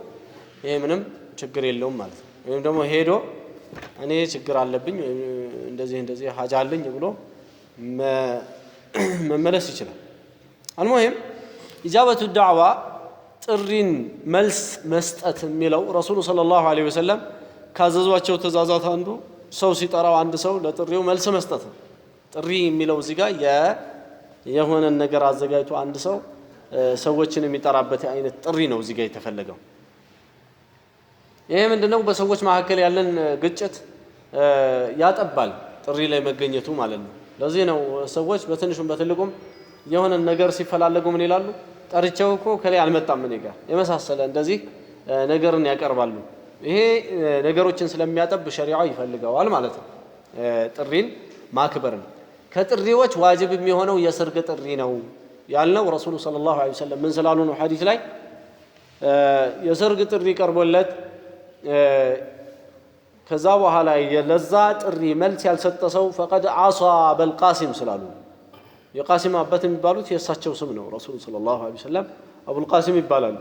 ይሄ ምንም ችግር የለውም ማለት ነው። ወይም ደግሞ ሄዶ እኔ ችግር አለብኝ እንደዚህ ሀጃ አለኝ ብሎ መመለስ ይችላል። አልሙሂም ኢጃበቱ ዳዕዋ ጥሪን መልስ መስጠት የሚለው ረሱሉ ሰለላሁ ዐለይሂ ወሰለም ካዘዟቸው ትእዛዛት አንዱ ሰው ሲጠራው አንድ ሰው ለጥሪው መልስ መስጠት ነው። ጥሪ የሚለው እዚህ ጋር የሆነ ነገር አዘጋጅቶ አንድ ሰው ሰዎችን የሚጠራበት አይነት ጥሪ ነው እዚህ ጋር የተፈለገው። ይሄ ምንድነው? በሰዎች መካከል ያለን ግጭት ያጠባል ጥሪ ላይ መገኘቱ ማለት ነው። ለዚህ ነው ሰዎች በትንሹም በትልቁም የሆነ ነገር ሲፈላለጉ ምን ይላሉ? ጠርቼው እኮ ከላይ አልመጣም እኔ ጋር የመሳሰለ እንደዚህ ነገርን ያቀርባሉ። ይሄ ነገሮችን ስለሚያጠብ ሸሪዓው ይፈልገዋል ማለት ነው። ጥሪን ማክበርን ከጥሪዎች ዋጅብ የሚሆነው የሰርግ ጥሪ ነው ያልነው ረሱሉ ሰለላሁ ዐለይሂ ወሰለም ምን ስላሉ ነው? ሐዲስ ላይ የሰርግ ጥሪ ቀርቦለት ከዛ በኋላ ለዛ ጥሪ መልስ ያልሰጠ ሰው ፈቀድ ዓሳ አበልቃሲም ስላሉ የቃሲም አባት የሚባሉት የእሳቸው ስም ነው። ረሱሉ ሰለላሁ ዐለይሂ ወሰለም አቡልቃሲም ይባላሉ።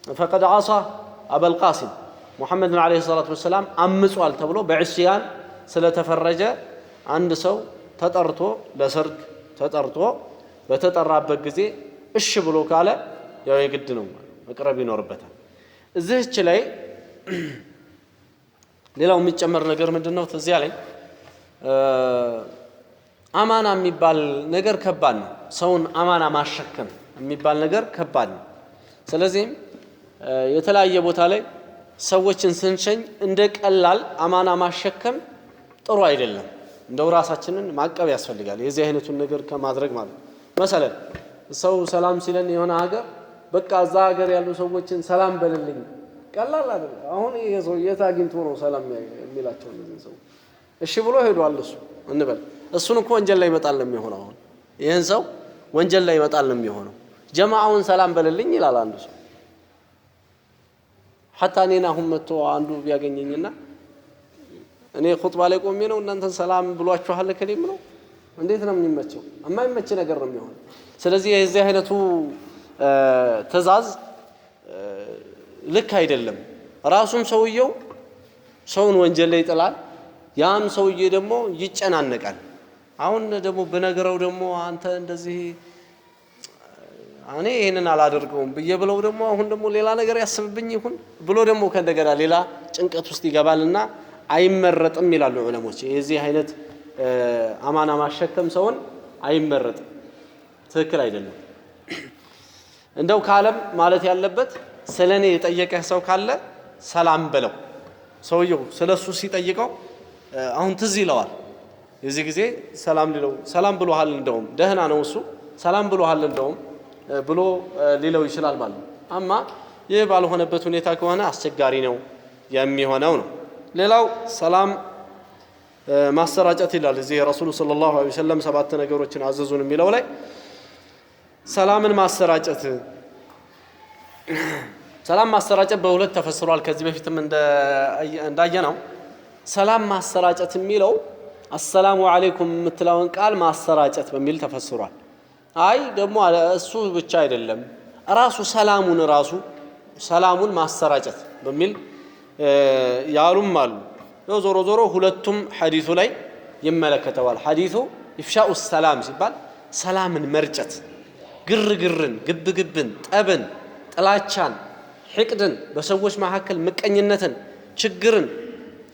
ፈቀድ ዓሳ አበልቃሲም ሙሐመድን ዐለይሂ ሰላቱ ወሰላም አምጿል ተብሎ በዕስያን ስለተፈረጀ አንድ ሰው ተጠርቶ ለሰርግ ተጠርቶ በተጠራበት ጊዜ እሺ ብሎ ካለ ያው የግድ ነው መቅረብ ይኖርበታል። እዚህች ላይ ሌላው የሚጨመር ነገር ምንድነው? እዚያ ላይ አማና የሚባል ነገር ከባድ ነው። ሰውን አማና ማሸከም የሚባል ነገር ከባድ ነው። ስለዚህም የተለያየ ቦታ ላይ ሰዎችን ስንሸኝ እንደ ቀላል አማና ማሸከም ጥሩ አይደለም። እንደው ራሳችንን ማቀብ ያስፈልጋል የዚህ አይነቱን ነገር ከማድረግ ማለት ነው። መሰለን ሰው ሰላም ሲለን የሆነ ሀገር በቃ እዛ ሀገር ያሉ ሰዎችን ሰላም በልልኝ ቀላል አይደለም። አሁን ይሄ ሰው የት አግኝቶ ነው ሰላም የሚላቸው? እነዚህ ሰው እሺ ብሎ ሄዷል እሱ እንበል እሱን እኮ ወንጀል ላይ ይመጣል ነው የሚሆነው። አሁን ይሄን ሰው ወንጀል ላይ ይመጣል ነው የሚሆነው። ጀማዓውን ሰላም በልልኝ ይላል አንዱ ሰው። ሐታ እኔን አሁን መጥቶ አንዱ ቢያገኘኝና እኔ ኹጥባ ላይ ቆሜ ነው እናንተን ሰላም ብሏችኋል ከሌም ነው እንዴት ነው የሚመቸው? የማይመች ነገር ነው የሚሆነው። ስለዚህ የዚህ አይነቱ ትእዛዝ ልክ አይደለም። ራሱም ሰውየው ሰውን ወንጀል ላይ ይጥላል፣ ያም ሰውዬ ደግሞ ይጨናነቃል። አሁን ደግሞ በነገረው ደግሞ አንተ እንደዚህ እኔ ይሄንን አላደርገውም ብዬ ብለው ደግሞ አሁን ደግሞ ሌላ ነገር ያስብብኝ ይሁን ብሎ ደግሞ ከእንደገና ሌላ ጭንቀት ውስጥ ይገባልና አይመረጥም ይላሉ ዑለሞች። የዚህ አይነት አማና ማሸከም ሰውን አይመረጥም፣ ትክክል አይደለም። እንደው ካለም ማለት ያለበት ስለኔ የጠየቀህ ሰው ካለ ሰላም በለው። ሰውየው ስለሱ ሲጠይቀው አሁን ትዝ ይለዋል። የዚህ ጊዜ ሰላም ሊለው ሰላም ብሎሃል እንደውም ደህና ነው እሱ ሰላም ብሎሃል እንደውም ብሎ ሊለው ይችላል ማለት ነው። አማ ይህ ባልሆነበት ሁኔታ ከሆነ አስቸጋሪ ነው የሚሆነው ነው። ሌላው ሰላም ማሰራጨት ይላል። እዚህ ረሱሉ ሰለላሁ ዐለይሂ ወሰለም 7 ነገሮችን አዘዙን የሚለው ላይ ሰላምን ማሰራጨት ሰላም ማሰራጨት በሁለት ተፈስሯል። ከዚህ በፊትም እንዳየነው ሰላም ማሰራጨት የሚለው አሰላሙ አለይኩም የምትለውን ቃል ማሰራጨት በሚል ተፈስሯል። አይ ደግሞ እሱ ብቻ አይደለም ራሱ ሰላሙን ማሰራጨት በሚል ያሉም አሉ። ዞሮ ዞሮ ሁለቱም ሐዲሱ ላይ ይመለከተዋል። ሐዲሱ ኢፍሻኡ ሰላም ሲባል ሰላምን መርጨት፣ ግርግርን፣ ግብግብን፣ ጠብን፣ ጥላቻን፣ ሕቅድን፣ በሰዎች መካከል ምቀኝነትን፣ ችግርን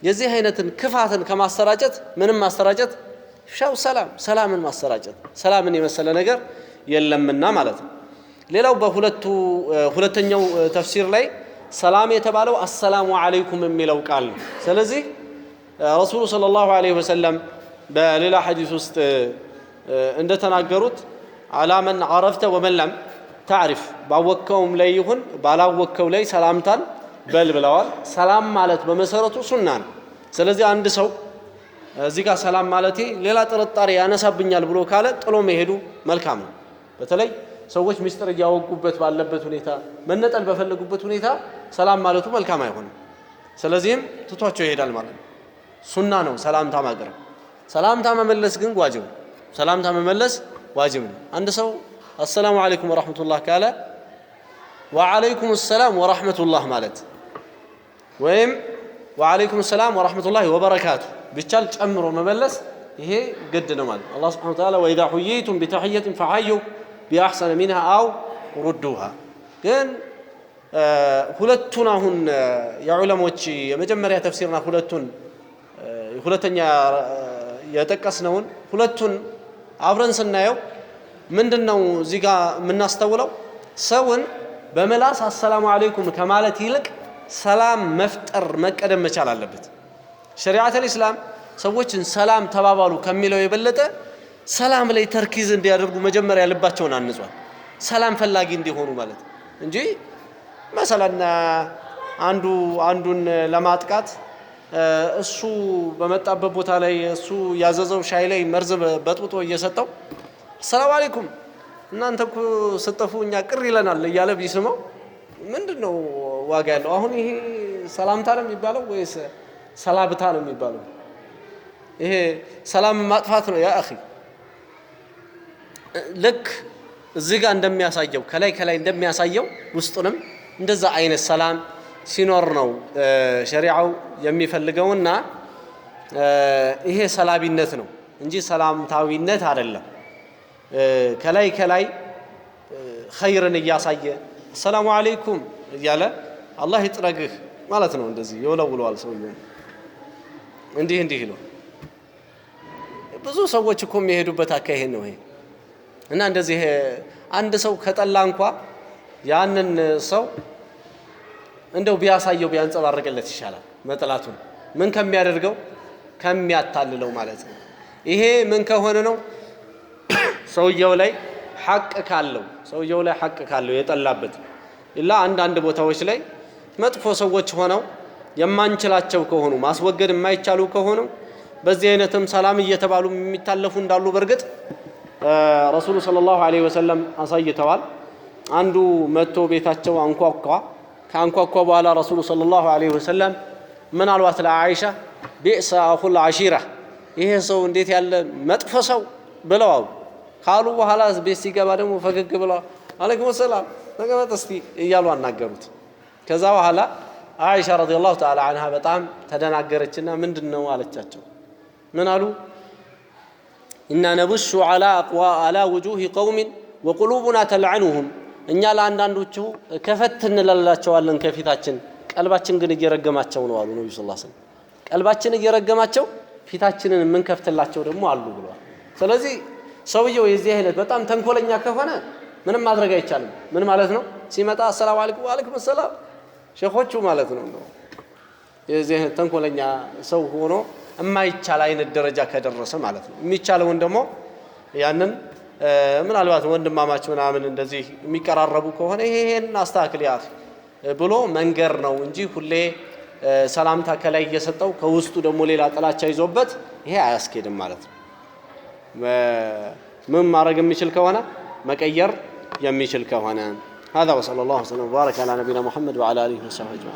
የዚህ አይነትን ክፋትን ከማሰራጨት ምንም ማሰራጨት ኢፍሻኡ ሰላምን ማሰራጨት ሰላምን የመሰለ ነገር የለምና ማለት ነው። ሌላው ሁለተኛው ተፍሲር ላይ ሰላም የተባለው አሰላሙ አለይኩም የሚለው ቃል ነው። ስለዚህ ረሱሉ ሰለላሁ ዐለይሂ ወሰለም በሌላ ሐዲስ ውስጥ እንደተናገሩት አላመን አረፍተ ወመን ለም ታዕሪፍ ባወከውም ላይ ይሁን ባላወከው ላይ ሰላምታን በል ብለዋል። ሰላም ማለት በመሰረቱ ሱና ነው። ስለዚህ አንድ ሰው እዚህ ጋር ሰላም ማለቴ ሌላ ጥርጣሬ ያነሳብኛል ብሎ ካለ ጥሎ መሄዱ መልካም ነው። በተለይ ሰዎች ምስጢር እያወጉበት ባለበት ሁኔታ መነጠል በፈለጉበት ሁኔታ ሰላም ማለቱ መልካም አይሆንም። ስለዚህም ትቷቸው ይሄዳል ማለት ነው። ሱና ነው ሰላምታ ማቅረብ። ሰላምታ መመለስ ግን ዋጅብ ነው። ሰላምታ መመለስ ዋጅብ ነው። አንድ ሰው አሰላሙ አለይኩም ወራህመቱላህ ካለ ወአለይኩም ሰላም ወራህመቱላህ ማለት ወይም ወአለይኩም ሰላም ወራህመቱላህ ወበረካቱ ብቻል ጨምሮ መመለስ ይሄ ግድ ነው ማለት አላህ Subhanahu Wa Ta'ala ወኢዛ ሁይቱም ቢተህየትን ፈሐዩ ቢአሕሰነ ሚንሃ አው ሩዱሃ። ግን ሁለቱን አሁን የዑለሞች የመጀመሪያ ተፍሲርና ሁለተኛ የጠቀስነውን ሁለቱን አብረን ስናየው ምንድነው እዚህ ጋር የምናስተውለው ሰውን በመላስ አሰላሙ አለይኩም ከማለት ይልቅ ሰላም መፍጠር መቀደም መቻል አለበት። ሸሪዓተል ኢስላም ሰዎችን ሰላም ተባባሉ ከሚለው የበለጠ ሰላም ላይ ተርኪዝ እንዲያደርጉ መጀመሪያ ልባቸውን አንጿል። ሰላም ፈላጊ እንዲሆኑ ማለት እንጂ መሰለና አንዱን ለማጥቃት እሱ በመጣበት ቦታ ላይ እሱ ያዘዘው ሻይ ላይ መርዝ በጥብጦ እየሰጠው ሰላም አለይኩም እናንተ እኮ ስትጠፉ እኛ ቅር ይለናል እያለ ቢስመው ምንድነው ዋጋ ያለው? አሁን ይሄ ሰላምታ ነው የሚባለው ወይስ ሰላብታ ነው የሚባለው? ይሄ ሰላም ማጥፋት ነው ያ አኺ። ልክ እዚህ ጋር እንደሚያሳየው ከላይ እንደሚያሳየው ውስጡንም እንደዛ አይነት ሰላም ሲኖር ነው ሸሪዓው የሚፈልገውና ይሄ ሰላቢነት ነው እንጂ ሰላምታዊነት አይደለም። ከላይ ኸይርን እያሳየ ሰላሙ አለይኩም እያለ አላህ ይጥረግህ ማለት ነው። እንደዚህ ይወለውለዋል ሰውየው እንዲህ ነው። ብዙ ሰዎች እኮ የሚሄዱበት አካሄድ ነው ይሄ። እና እንደዚህ አንድ ሰው ከጠላ እንኳ ያንን ሰው እንደው ቢያሳየው ቢያንጸባርቅለት ይሻላል መጥላቱን ምን ከሚያደርገው ከሚያታልለው ማለት ነው። ይሄ ምን ከሆነ ነው ሰውየው ላይ ሐቅ ካለው የጠላበት ኢላ አንዳንድ ቦታዎች ላይ መጥፎ ሰዎች ሆነው የማንችላቸው ከሆኑ ማስወገድ የማይቻሉ ከሆኑ በዚህ አይነትም ሰላም እየተባሉ የሚታለፉ እንዳሉ በርግጥ ረሱሉ ሰለላሁ ዐለይሂ ወሰለም አሳይተዋል። አንዱ መጥቶ ቤታቸው አንኳኳ። ከአንኳኳ በኋላ ረሱሉ ሰለላሁ ዐለይሂ ወሰለም ምን አልዋት ለአይሻ ቢእሰ አኹል ዓሺራ ይሄ ሰው እንዴት ያለ መጥፎ ሰው ብለው ካሉ በኋላ ቤት ሲገባ ደግሞ ፈገግ ብለው አለይኩም ሰላም ተቀመጥ እስቲ እያሉ አናገሩት። ከዛ በኋላ አይሻ ረዲየላሁ ተዓላ ዐንሃ በጣም ተደናገረችና ምንድነው አለቻቸው። ምን አሉ? ኢና ነብሹ ዐላ ውጁህ ቀውሚን ወቁሉቡና ተልዐኑሁም እኛ ለአንዳንዶቹ ከፈት እንላላቸዋለን ከፊታችን ቀልባችን ግን እየረገማቸው ነው አሉ ነብዩ ሰለላሁ ዐለይሂ ወሰለም። ቀልባችን እየረገማቸው ፊታችንን የምንከፍትላቸው ደግሞ አሉ ብለዋል። ስለዚህ ሰውየው የዚህ አይነት በጣም ተንኮለኛ ከሆነ ምንም ማድረግ አይቻልም። ምን ማለት ነው? ሲመጣ አሰላሙ አለይኩም ወአለይኩም ሰላም ሼኾቹ ማለት ነው። የዚህ አይነት ተንኮለኛ ሰው ሆኖ የማይቻል አይነት ደረጃ ከደረሰ ማለት ነው። የሚቻለውን ደግሞ ያንን ምናልባት ወንድማማች ምናምን እንደዚህ የሚቀራረቡ ከሆነ ይሄን አስተካክል ያ ብሎ መንገር ነው እንጂ ሁሌ ሰላምታ ከላይ እየሰጠው ከውስጡ ደግሞ ሌላ ጥላቻ ይዞበት ይሄ አያስኬድም ማለት ነው። ምን ማድረግ የሚችል ከሆነ መቀየር የሚችል ከሆነ هذا وصلى الله وسلم وبارك على نبينا محمد وعلى اله وصحبه